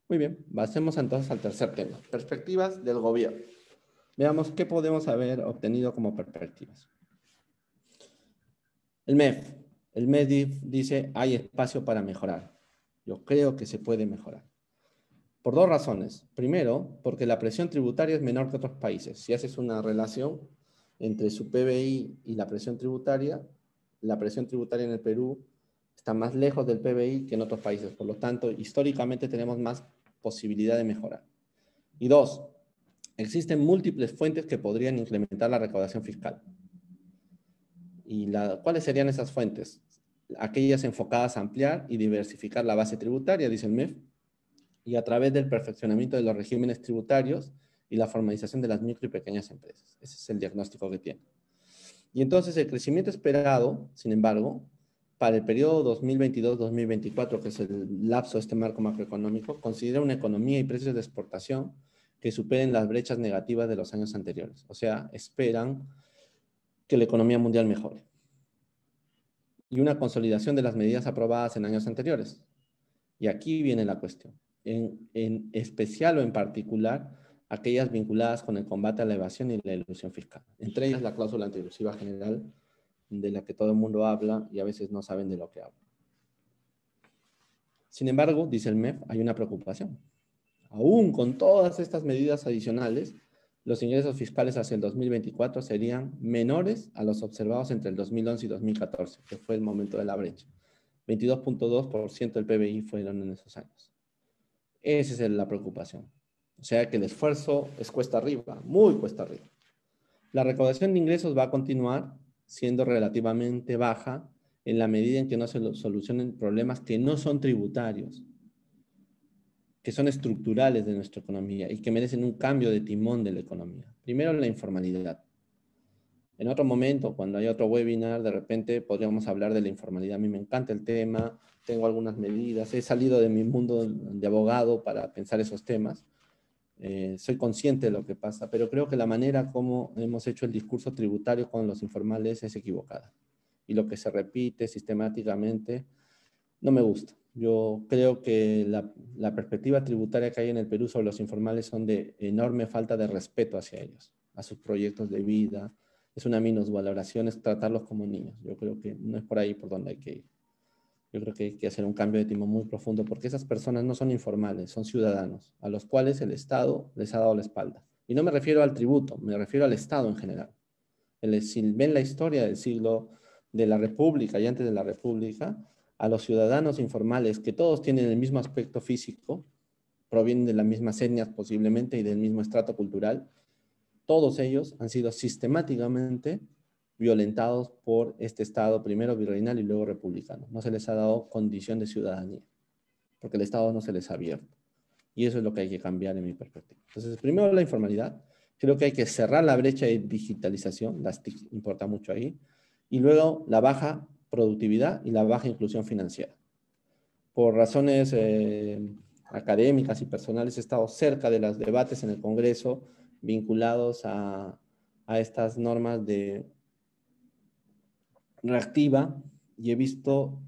Muy bien, pasemos entonces al tercer tema, perspectivas del gobierno. Veamos qué podemos haber obtenido como perspectivas. El MEF. El MEF dice, hay espacio para mejorar. Yo creo que se puede mejorar. Por dos razones. Primero, porque la presión tributaria es menor que otros países. Si haces una relación entre su PBI y la presión tributaria en el Perú está más lejos del PBI que en otros países. Por lo tanto, históricamente tenemos más posibilidad de mejorar. Y dos, existen múltiples fuentes que podrían incrementar la recaudación fiscal. ¿Y cuáles serían esas fuentes? Aquellas enfocadas a ampliar y diversificar la base tributaria, dice el MEF, y a través del perfeccionamiento de los regímenes tributarios y la formalización de las micro y pequeñas empresas. Ese es el diagnóstico que tiene. Y entonces el crecimiento esperado, sin embargo, para el periodo 2022-2024, que es el lapso de este marco macroeconómico, considera una economía y precios de exportación que superen las brechas negativas de los años anteriores. O sea, esperan que la economía mundial mejore. Y una consolidación de las medidas aprobadas en años anteriores. Y aquí viene la cuestión. En especial o en particular, aquellas vinculadas con el combate a la evasión y la elusión fiscal. Entre ellas la cláusula antielusiva general, de la que todo el mundo habla y a veces no saben de lo que habla. Sin embargo, dice el MEF, hay una preocupación. Aún con todas estas medidas adicionales, los ingresos fiscales hacia el 2024 serían menores a los observados entre el 2011 y 2014, que fue el momento de la brecha. 22.2% del PBI fueron en esos años. Esa es la preocupación. O sea que el esfuerzo es cuesta arriba, muy cuesta arriba. La recaudación de ingresos va a continuar siendo relativamente baja en la medida en que no se solucionen problemas que no son tributarios, que son estructurales de nuestra economía y que merecen un cambio de timón de la economía. Primero, la informalidad. En otro momento, cuando haya otro webinar, de repente podríamos hablar de la informalidad. A mí me encanta el tema, tengo algunas medidas, he salido de mi mundo de abogado para pensar esos temas. Soy consciente de lo que pasa, pero creo que la manera como hemos hecho el discurso tributario con los informales es equivocada. Y lo que se repite sistemáticamente no me gusta. Yo creo que la perspectiva tributaria que hay en el Perú sobre los informales son de enorme falta de respeto hacia ellos, a sus proyectos de vida. Es una minusvaloración, es tratarlos como niños. Yo creo que no es por ahí por donde hay que ir. Yo creo que hay que hacer un cambio de timón muy profundo porque esas personas no son informales, son ciudadanos, a los cuales el Estado les ha dado la espalda. Y no me refiero al tributo, me refiero al Estado en general. Si ven la historia del siglo de la República y antes de la República, a los ciudadanos informales, que todos tienen el mismo aspecto físico, provienen de las mismas etnias posiblemente y del mismo estrato cultural, todos ellos han sido sistemáticamente violentados por este Estado, primero virreinal y luego republicano. No se les ha dado condición de ciudadanía, porque el Estado no se les ha abierto. Y eso es lo que hay que cambiar en mi perspectiva. Entonces, primero la informalidad. Creo que hay que cerrar la brecha de digitalización, las TIC importa mucho ahí, y luego la baja productividad y la baja inclusión financiera. Por razones académicas y personales he estado cerca de los debates en el Congreso vinculados a estas normas de reactiva y he visto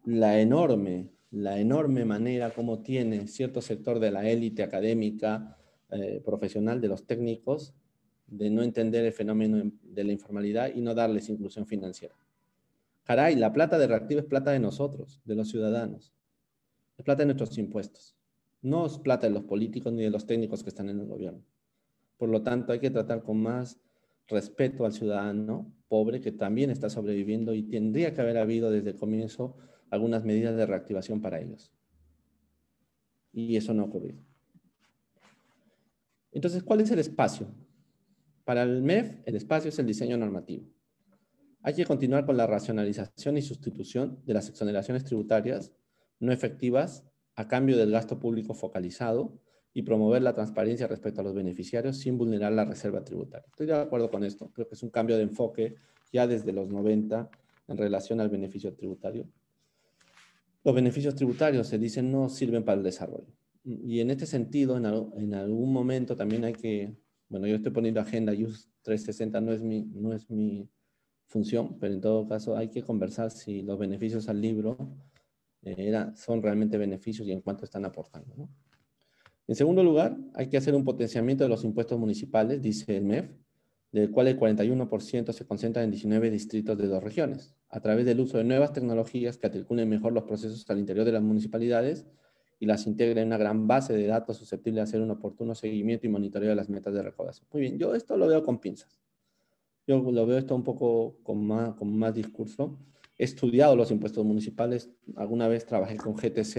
la enorme manera como tiene cierto sector de la élite académica, profesional, de los técnicos, de no entender el fenómeno de la informalidad y no darles inclusión financiera. Caray, la plata de reactiva es plata de nosotros, de los ciudadanos. Es plata de nuestros impuestos. No es plata de los políticos ni de los técnicos que están en el gobierno. Por lo tanto, hay que tratar con más respeto al ciudadano pobre que también está sobreviviendo y tendría que haber habido desde el comienzo algunas medidas de reactivación para ellos. Y eso no ha ocurrido. Entonces, ¿cuál es el espacio? Para el MEF, el espacio es el diseño normativo. Hay que continuar con la racionalización y sustitución de las exoneraciones tributarias no efectivas a cambio del gasto público focalizado y promover la transparencia respecto a los beneficiarios sin vulnerar la reserva tributaria. Estoy de acuerdo con esto. Creo que es un cambio de enfoque ya desde los 90 en relación al beneficio tributario. Los beneficios tributarios, se dicen, no sirven para el desarrollo. Y en este sentido, en algún momento también hay que, bueno, yo estoy poniendo agenda, IUS 360 no es mi función, pero en todo caso hay que conversar si los beneficios al libro son realmente beneficios y en cuánto están aportando, ¿no? En segundo lugar, hay que hacer un potenciamiento de los impuestos municipales, dice el MEF, del cual el 41% se concentra en 19 distritos de 2 regiones, a través del uso de nuevas tecnologías que articulen mejor los procesos al interior de las municipalidades y las integren en una gran base de datos susceptible de hacer un oportuno seguimiento y monitoreo de las metas de recaudación. Muy bien, yo esto lo veo con pinzas. Yo lo veo esto un poco con más discurso. He estudiado los impuestos municipales. Alguna vez trabajé con GTZ,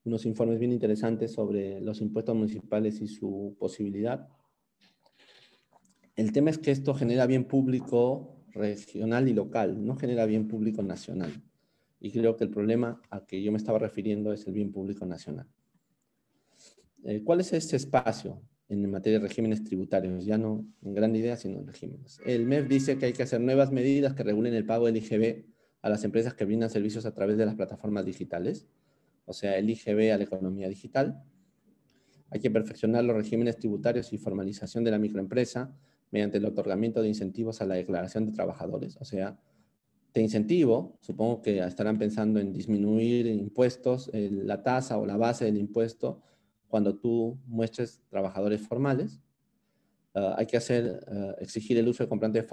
unos informes bien interesantes sobre los impuestos municipales y su posibilidad. El tema es que esto genera bien público regional y local, no genera bien público nacional. Y creo que el problema a que yo me estaba refiriendo es el bien público nacional. ¿Cuál es este espacio en materia de regímenes tributarios? Ya no en gran idea, sino en regímenes. El MEF dice que hay que hacer nuevas medidas que regulen el pago del IGB a las empresas que brindan servicios a través de las plataformas digitales, o sea, el IGB a la economía digital. Hay que perfeccionar los regímenes tributarios y formalización de la microempresa mediante el otorgamiento de incentivos a la declaración de trabajadores, o sea, te incentivo, supongo que estarán pensando en disminuir impuestos, la tasa o la base del impuesto cuando tú muestres trabajadores formales. Hay que exigir el uso de comprante de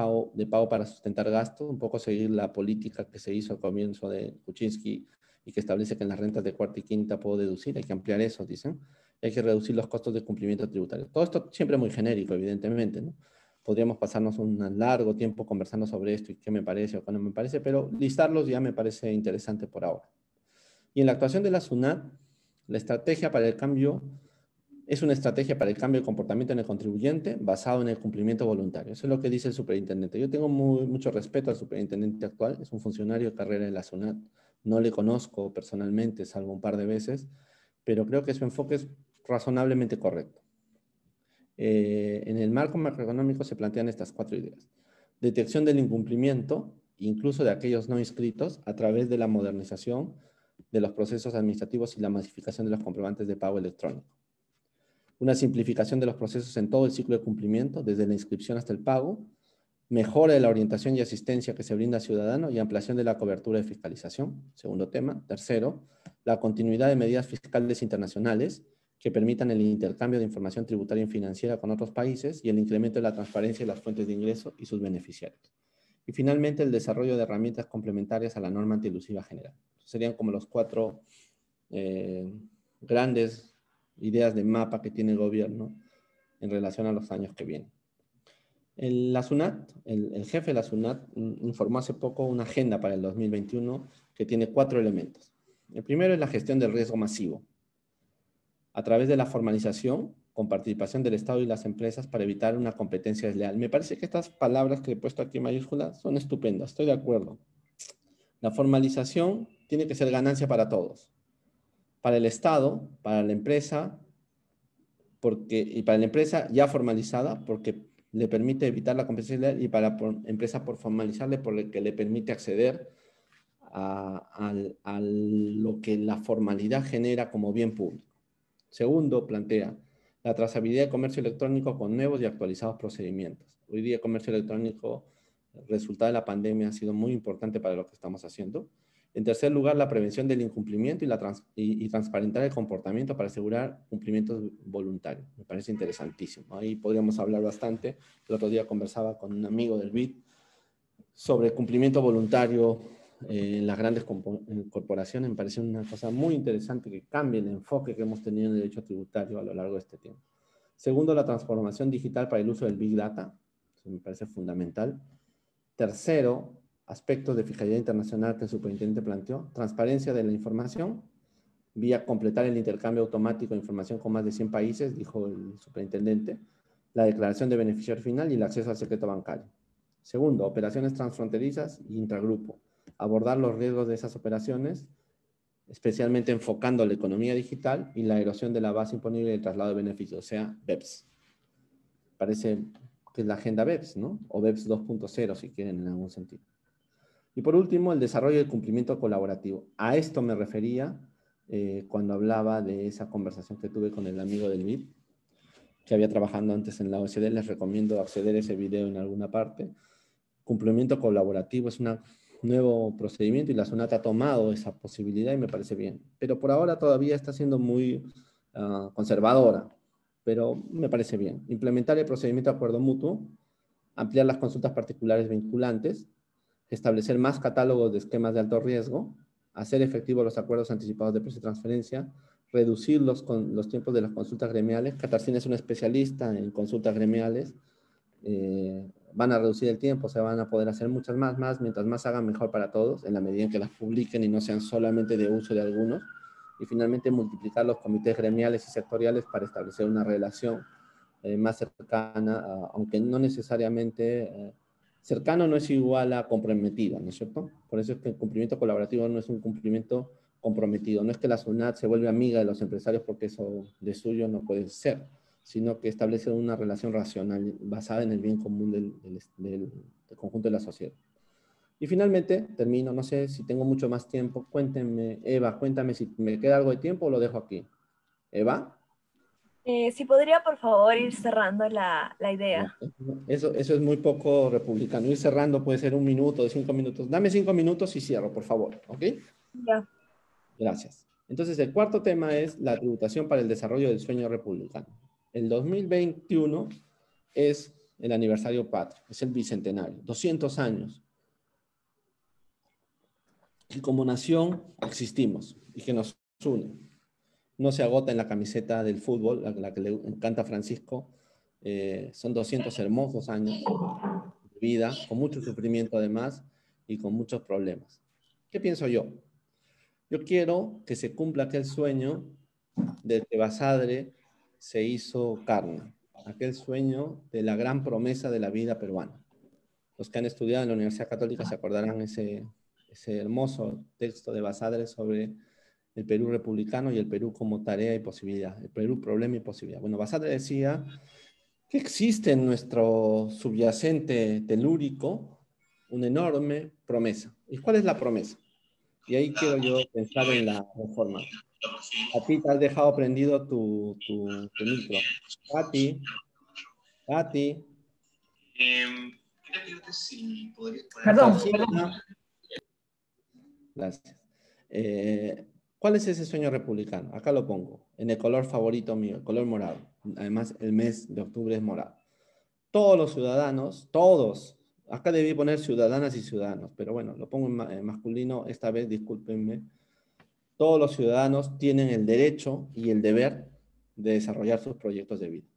pago para sustentar gastos, un poco seguir la política que se hizo al comienzo de Kuczynski y que establece que en las rentas de cuarta y quinta puedo deducir, hay que ampliar eso, dicen. Hay que reducir los costos de cumplimiento tributario. Todo esto siempre muy genérico, evidentemente, ¿no? Podríamos pasarnos un largo tiempo conversando sobre esto y qué me parece o qué no me parece, pero listarlos ya me parece interesante por ahora. Y en la actuación de la SUNAT, la estrategia para el cambio es una estrategia para el cambio de comportamiento en el contribuyente basado en el cumplimiento voluntario. Eso es lo que dice el superintendente. Yo tengo mucho respeto al superintendente actual, es un funcionario de carrera de la SUNAT. No le conozco personalmente, salvo un par de veces, pero creo que su enfoque es razonablemente correcto. En el marco macroeconómico se plantean estas 4 ideas. Detección del incumplimiento, incluso de aquellos no inscritos, a través de la modernización de los procesos administrativos y la masificación de los comprobantes de pago electrónico. Una simplificación de los procesos en todo el ciclo de cumplimiento, desde la inscripción hasta el pago, mejora de la orientación y asistencia que se brinda al ciudadano y ampliación de la cobertura de fiscalización. Segundo tema. Tercero, la continuidad de medidas fiscales internacionales que permitan el intercambio de información tributaria y financiera con otros países y el incremento de la transparencia de las fuentes de ingreso y sus beneficiarios. Y finalmente, el desarrollo de herramientas complementarias a la norma antielusiva general. Serían como los 4 grandes ideas de mapa que tiene el gobierno en relación a los años que vienen. La SUNAT, el jefe de la SUNAT informó hace poco una agenda para el 2021 que tiene 4 elementos. El primero es la gestión del riesgo masivo, a través de la formalización con participación del Estado y las empresas para evitar una competencia desleal. Me parece que estas palabras que he puesto aquí en mayúsculas son estupendas, estoy de acuerdo. La formalización tiene que ser ganancia para todos. Para el Estado, para la empresa, y para la empresa ya formalizada, porque le permite evitar la competencia desleal, y para la empresa por formalizarle, porque le permite acceder a lo que la formalidad genera como bien público. Segundo, plantea la trazabilidad de comercio electrónico con nuevos y actualizados procedimientos. Hoy día el comercio electrónico, resultado de la pandemia, ha sido muy importante para lo que estamos haciendo. En tercer lugar, la prevención del incumplimiento y transparentar el comportamiento para asegurar cumplimientos voluntarios. Me parece interesantísimo. Ahí podríamos hablar bastante. El otro día conversaba con un amigo del BID sobre cumplimiento voluntario en las grandes corporaciones. Me parece una cosa muy interesante que cambie el enfoque que hemos tenido en el derecho tributario a lo largo de este tiempo. Segundo, la transformación digital para el uso del Big Data. Eso me parece fundamental. Tercero, aspectos de fiscalidad internacional que el superintendente planteó. Transparencia de la información vía completar el intercambio automático de información con más de 100 países, dijo el superintendente, la declaración de beneficiario final y el acceso al secreto bancario. Segundo, operaciones transfronterizas y intragrupo. Abordar los riesgos de esas operaciones, especialmente enfocando la economía digital y la erosión de la base imponible y el traslado de beneficios, o sea, BEPS. Parece que es la agenda BEPS, ¿no? O BEPS 2.0, si quieren, en algún sentido. Y por último, el desarrollo y el cumplimiento colaborativo. A esto me refería cuando hablaba de esa conversación que tuve con el amigo del MIT, que había trabajado antes en la OECD. Les recomiendo acceder a ese video en alguna parte. Cumplimiento colaborativo es un nuevo procedimiento y la SUNAT ha tomado esa posibilidad y me parece bien. Pero por ahora todavía está siendo muy conservadora, pero me parece bien. Implementar el procedimiento de acuerdo mutuo, ampliar las consultas particulares vinculantes, establecer más catálogos de esquemas de alto riesgo, hacer efectivos los acuerdos anticipados de precio de transferencia, reducir los tiempos de las consultas gremiales. Katarzyna es una especialista en consultas gremiales. Van a reducir el tiempo, se van a poder hacer muchas más, mientras más hagan mejor para todos, en la medida en que las publiquen y no sean solamente de uso de algunos. Y finalmente multiplicar los comités gremiales y sectoriales para establecer una relación más cercana, aunque no necesariamente cercano no es igual a comprometido, ¿no es cierto? Por eso es que el cumplimiento colaborativo no es un cumplimiento comprometido. No es que la SUNAT se vuelve amiga de los empresarios porque eso de suyo no puede ser, sino que establece una relación racional basada en el bien común del conjunto de la sociedad. Y finalmente, termino, no sé si tengo mucho más tiempo. Cuéntenme, Eva, cuéntame si me queda algo de tiempo o lo dejo aquí. ¿Eva? Si podría, por favor, ir cerrando la idea. Eso es muy poco republicano. Ir cerrando puede ser 1 minuto, de 5 minutos. Dame 5 minutos y cierro, por favor. ¿Ok? Ya. Gracias. Entonces, el cuarto tema es la tributación para el desarrollo del sueño republicano. El 2021 es el aniversario patrio, es el bicentenario, 200 años. Y como nación existimos y que nos une. No se agota en la camiseta del fútbol, la que le encanta a Francisco. Son 200 hermosos años de vida, con mucho sufrimiento además y con muchos problemas. ¿Qué pienso yo? Yo quiero que se cumpla aquel sueño del que Basadre se hizo carne, aquel sueño de la gran promesa de la vida peruana. Los que han estudiado en la Universidad Católica se acordarán ese hermoso texto de Basadre sobre el Perú republicano y el Perú como tarea y posibilidad, el Perú problema y posibilidad. Bueno, Basadre decía que existe en nuestro subyacente telúrico una enorme promesa. ¿Y cuál es la promesa? Y ahí quiero yo pensar en la reforma. A ti te has dejado prendido tu micro. Pati. Perdón. Gracias. ¿Cuál es ese sueño republicano? Acá lo pongo, en el color favorito mío, el color morado. Además, el mes de octubre es morado. Todos los ciudadanos, todos, acá debí poner ciudadanas y ciudadanos, pero bueno, lo pongo en masculino esta vez, discúlpenme. Todos los ciudadanos tienen el derecho y el deber de desarrollar sus proyectos de vida.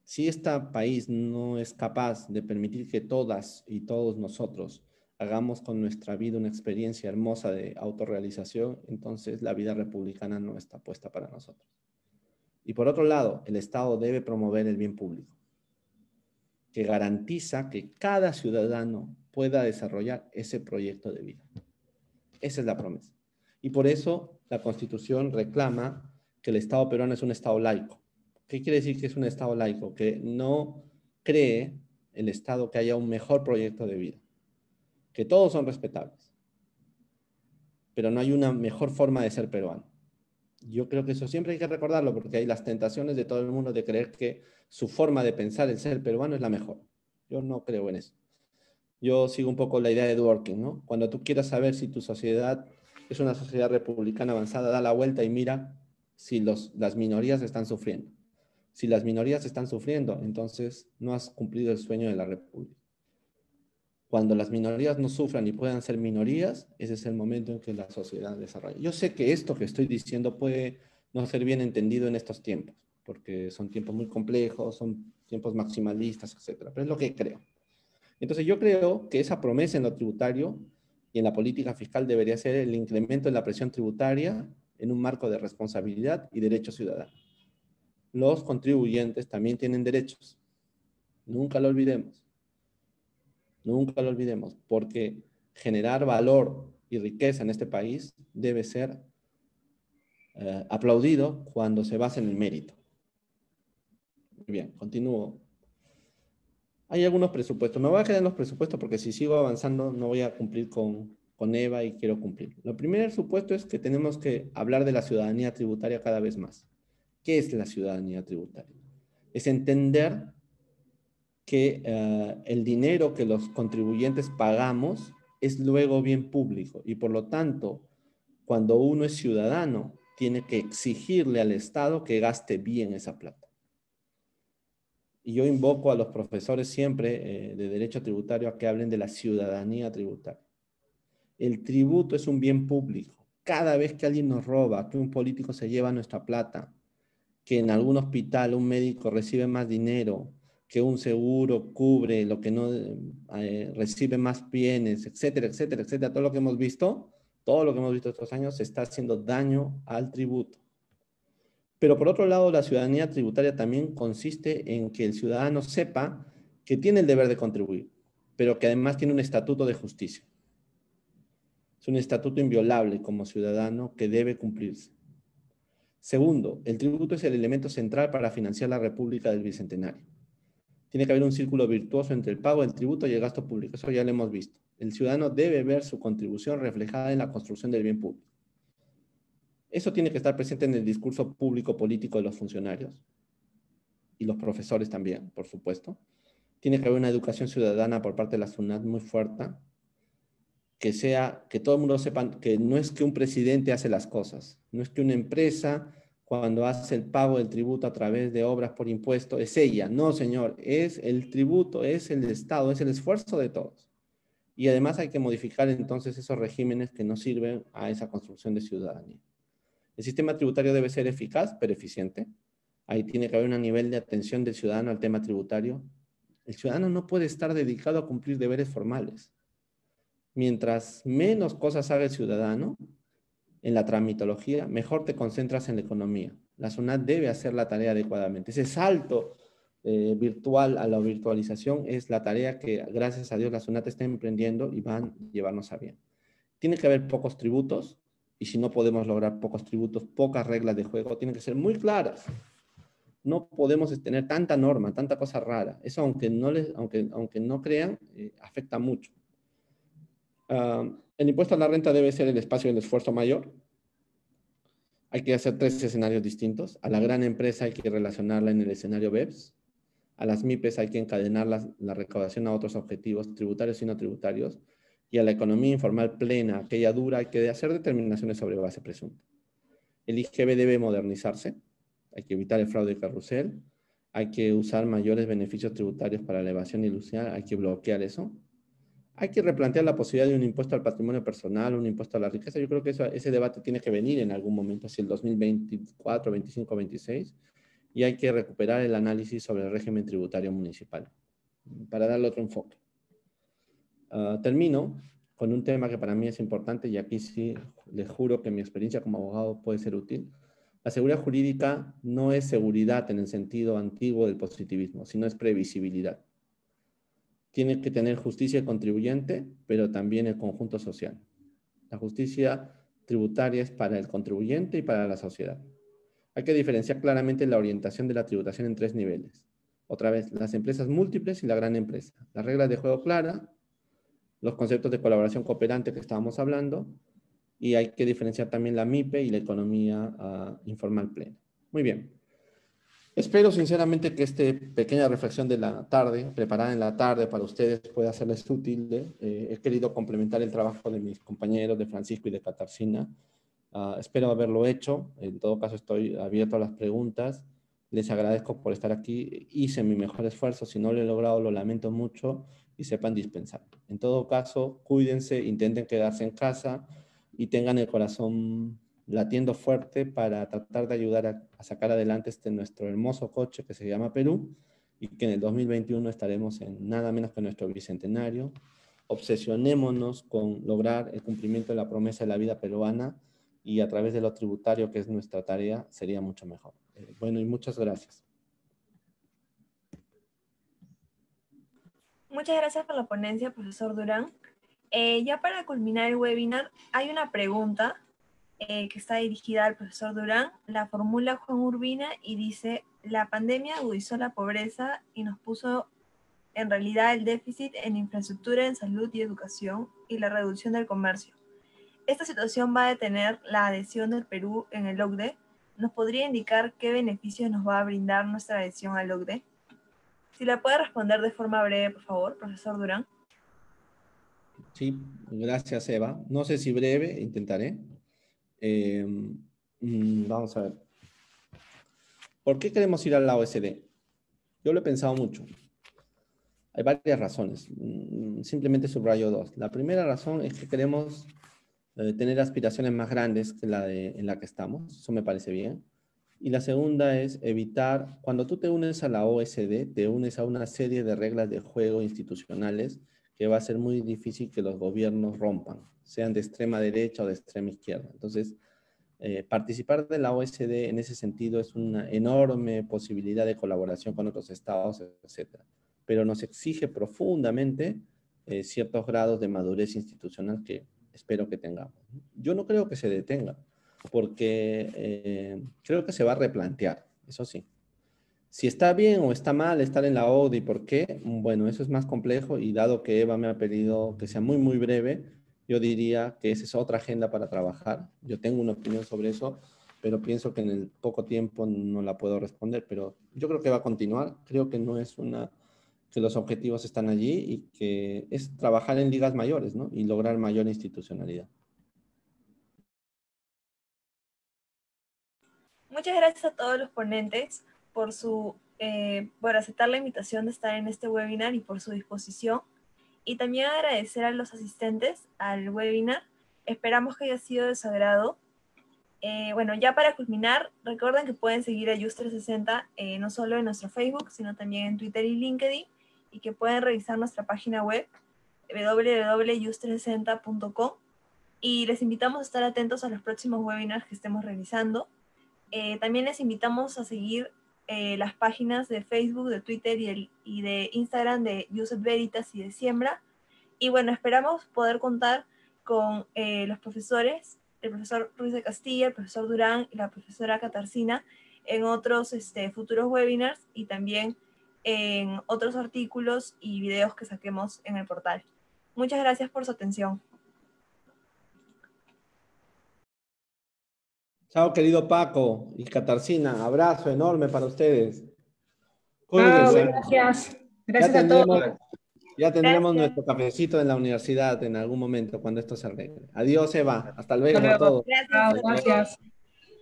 Si este país no es capaz de permitir que todas y todos nosotros hagamos con nuestra vida una experiencia hermosa de autorrealización, entonces la vida republicana no está puesta para nosotros. Y por otro lado, el Estado debe promover el bien público, que garantiza que cada ciudadano pueda desarrollar ese proyecto de vida. Esa es la promesa. Y por eso la Constitución reclama que el Estado peruano es un Estado laico. ¿Qué quiere decir que es un Estado laico? Que no cree el Estado que haya un mejor proyecto de vida, que todos son respetables, pero no hay una mejor forma de ser peruano. Yo creo que eso siempre hay que recordarlo porque hay las tentaciones de todo el mundo de creer que su forma de pensar el ser peruano es la mejor. Yo no creo en eso. Yo sigo un poco la idea de Dworkin, ¿no? Cuando tú quieras saber si tu sociedad es una sociedad republicana avanzada, da la vuelta y mira si las minorías están sufriendo. Si las minorías están sufriendo, entonces no has cumplido el sueño de la república. Cuando las minorías no sufran y puedan ser minorías, ese es el momento en que la sociedad desarrolla. Yo sé que esto que estoy diciendo puede no ser bien entendido en estos tiempos, porque son tiempos muy complejos, son tiempos maximalistas, etc. Pero es lo que creo. Entonces yo creo que esa promesa en lo tributario y en la política fiscal debería ser el incremento de la presión tributaria en un marco de responsabilidad y derecho ciudadano. Los contribuyentes también tienen derechos. Nunca lo olvidemos. Nunca lo olvidemos, porque generar valor y riqueza en este país debe ser aplaudido cuando se basa en el mérito. Muy bien, continúo. Hay algunos presupuestos. Me voy a quedar en los presupuestos porque si sigo avanzando no voy a cumplir con Eva y quiero cumplir. Lo primer supuesto es que tenemos que hablar de la ciudadanía tributaria cada vez más. ¿Qué es la ciudadanía tributaria? Es entender que el dinero que los contribuyentes pagamos es luego bien público y por lo tanto, cuando uno es ciudadano, tiene que exigirle al Estado que gaste bien esa plata. Y yo invoco a los profesores siempre de derecho tributario a que hablen de la ciudadanía tributaria. El tributo es un bien público. Cada vez que alguien nos roba, que un político se lleva nuestra plata, que en algún hospital un médico recibe más dinero, que un seguro cubre lo que no recibe más bienes, etcétera, etcétera, etcétera, todo lo que hemos visto estos años se está haciendo daño al tributo. Pero por otro lado, la ciudadanía tributaria también consiste en que el ciudadano sepa que tiene el deber de contribuir, pero que además tiene un estatuto de justicia. Es un estatuto inviolable como ciudadano que debe cumplirse. Segundo, el tributo es el elemento central para financiar la República del Bicentenario. Tiene que haber un círculo virtuoso entre el pago del tributo y el gasto público. Eso ya lo hemos visto. El ciudadano debe ver su contribución reflejada en la construcción del bien público. Eso tiene que estar presente en el discurso público político de los funcionarios y los profesores también, por supuesto. Tiene que haber una educación ciudadana por parte de la SUNAT muy fuerte, que todo el mundo sepa que no es que un presidente hace las cosas, no es que una empresa cuando hace el pago del tributo a través de obras por impuesto es ella. No, señor, es el tributo, es el Estado, es el esfuerzo de todos. Y además hay que modificar entonces esos regímenes que no sirven a esa construcción de ciudadanía. El sistema tributario debe ser eficaz, pero eficiente. Ahí tiene que haber un nivel de atención del ciudadano al tema tributario. El ciudadano no puede estar dedicado a cumplir deberes formales. Mientras menos cosas haga el ciudadano en la tramitología, mejor te concentras en la economía. La SUNAT debe hacer la tarea adecuadamente. Ese salto virtual a la virtualización es la tarea que, gracias a Dios, la SUNAT está emprendiendo y van a llevarnos a bien. Tiene que haber pocos tributos, y si no podemos lograr pocos tributos, pocas reglas de juego, tienen que ser muy claras. No podemos tener tanta norma, tanta cosa rara. Eso, aunque no crean, afecta mucho. El impuesto a la renta debe ser el espacio del esfuerzo mayor. Hay que hacer 3 escenarios distintos. A la gran empresa hay que relacionarla en el escenario BEPS. A las MIPES hay que encadenar la recaudación a otros objetivos tributarios y no tributarios. Y a la economía informal plena, aquella dura, hay que hacer determinaciones sobre base presunta. El IGB debe modernizarse. Hay que evitar el fraude carrusel. Hay que usar mayores beneficios tributarios para la evasión ilusional. Hay que bloquear eso. Hay que replantear la posibilidad de un impuesto al patrimonio personal, un impuesto a la riqueza. Yo creo que ese debate tiene que venir en algún momento, hacia el 2024, 25, 26, y hay que recuperar el análisis sobre el régimen tributario municipal para darle otro enfoque. Termino con un tema que para mí es importante y aquí sí les juro que mi experiencia como abogado puede ser útil. La seguridad jurídica no es seguridad en el sentido antiguo del positivismo, sino es previsibilidad. Tiene que tener justicia el contribuyente, pero también el conjunto social. La justicia tributaria es para el contribuyente y para la sociedad. Hay que diferenciar claramente la orientación de la tributación en 3 niveles. Otra vez, las empresas múltiples y la gran empresa. Las reglas de juego claras, los conceptos de colaboración cooperante que estábamos hablando, y hay que diferenciar también la MIPE y la economía informal plena. Muy bien. Espero sinceramente que esta pequeña reflexión de la tarde, preparada en la tarde para ustedes, pueda serles útil. He querido complementar el trabajo de mis compañeros, de Francisco y de Katarzyna. Espero haberlo hecho. En todo caso, estoy abierto a las preguntas. Les agradezco por estar aquí. Hice mi mejor esfuerzo. Si no lo he logrado, lo lamento mucho y sepan dispensar. En todo caso, cuídense, intenten quedarse en casa y tengan el corazón latiendo fuerte para tratar de ayudar a sacar adelante nuestro hermoso coche que se llama Perú y que en el 2021 estaremos en nada menos que nuestro bicentenario. obsesionémonos con lograr el cumplimiento de la promesa de la vida peruana y a través de lo tributario, que es nuestra tarea, sería mucho mejor. Bueno, y muchas gracias. Muchas gracias por la ponencia, profesor Durán. Ya para culminar el webinar, hay una pregunta que está dirigida al profesor Durán. La formula Juan Urbina y dice: la pandemia agudizó la pobreza y nos puso en realidad el déficit en infraestructura, en salud y educación y la reducción del comercio. ¿Esta situación va a detener la adhesión del Perú en el OCDE? ¿Nos podría indicar qué beneficios nos va a brindar nuestra adhesión al OCDE? Si la puede responder de forma breve, por favor, profesor Durán. Sí, gracias, Eva. No sé si breve, intentaré. Vamos a ver. ¿Por qué queremos ir a la OSD? Yo lo he pensado mucho. Hay varias razones. Simplemente subrayo dos. La primera razón es que queremos tener aspiraciones más grandes que en la que estamos. Eso me parece bien. Y la segunda es evitar, cuando tú te unes a la OSD, te unes a una serie de reglas de juego institucionales que va a ser muy difícil que los gobiernos rompan, sean de extrema derecha o de extrema izquierda. Entonces, participar de la OSD en ese sentido es una enorme posibilidad de colaboración con otros estados, etc. Pero nos exige profundamente ciertos grados de madurez institucional que espero que tengamos. Yo no creo que se detenga, porque creo que se va a replantear, eso sí. Si está bien o está mal estar en la OCDE y por qué, bueno, eso es más complejo, y dado que Eva me ha pedido que sea muy, muy breve, yo diría que esa es otra agenda para trabajar. Yo tengo una opinión sobre eso, pero pienso que en el poco tiempo no la puedo responder, pero yo creo que va a continuar. Creo que no es que los objetivos están allí y que es trabajar en ligas mayores, ¿no? Y lograr mayor institucionalidad. Muchas gracias a todos los ponentes por aceptar la invitación de estar en este webinar y por su disposición. Y también agradecer a los asistentes al webinar. Esperamos que haya sido de su agrado. Bueno, ya para culminar, recuerden que pueden seguir a Yus360 no solo en nuestro Facebook, sino también en Twitter y LinkedIn, y que pueden revisar nuestra página web www.yus360.com, y les invitamos a estar atentos a los próximos webinars que estemos realizando. También les invitamos a seguir las páginas de Facebook, de Twitter y de Instagram de Yusef Veritas y de Siembra. Y bueno, esperamos poder contar con los profesores, el profesor Ruiz de Castilla, el profesor Durán y la profesora Katarzyna en otros futuros webinars y también en otros artículos y videos que saquemos en el portal. Muchas gracias por su atención. Chao, querido Paco y Katarzyna. Abrazo enorme para ustedes. Chao, Cuídense. gracias. Gracias a todos. Ya tendremos Gracias. nuestro cafecito en la universidad en algún momento cuando esto se arregle. Adiós, Eva. Hasta luego Hasta a luego. todos. Gracias Chao, a todos. gracias.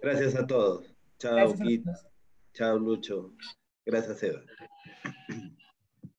Gracias a todos. Chao, Gracias a Kit. todos. Chao, Lucho. Gracias, Eva.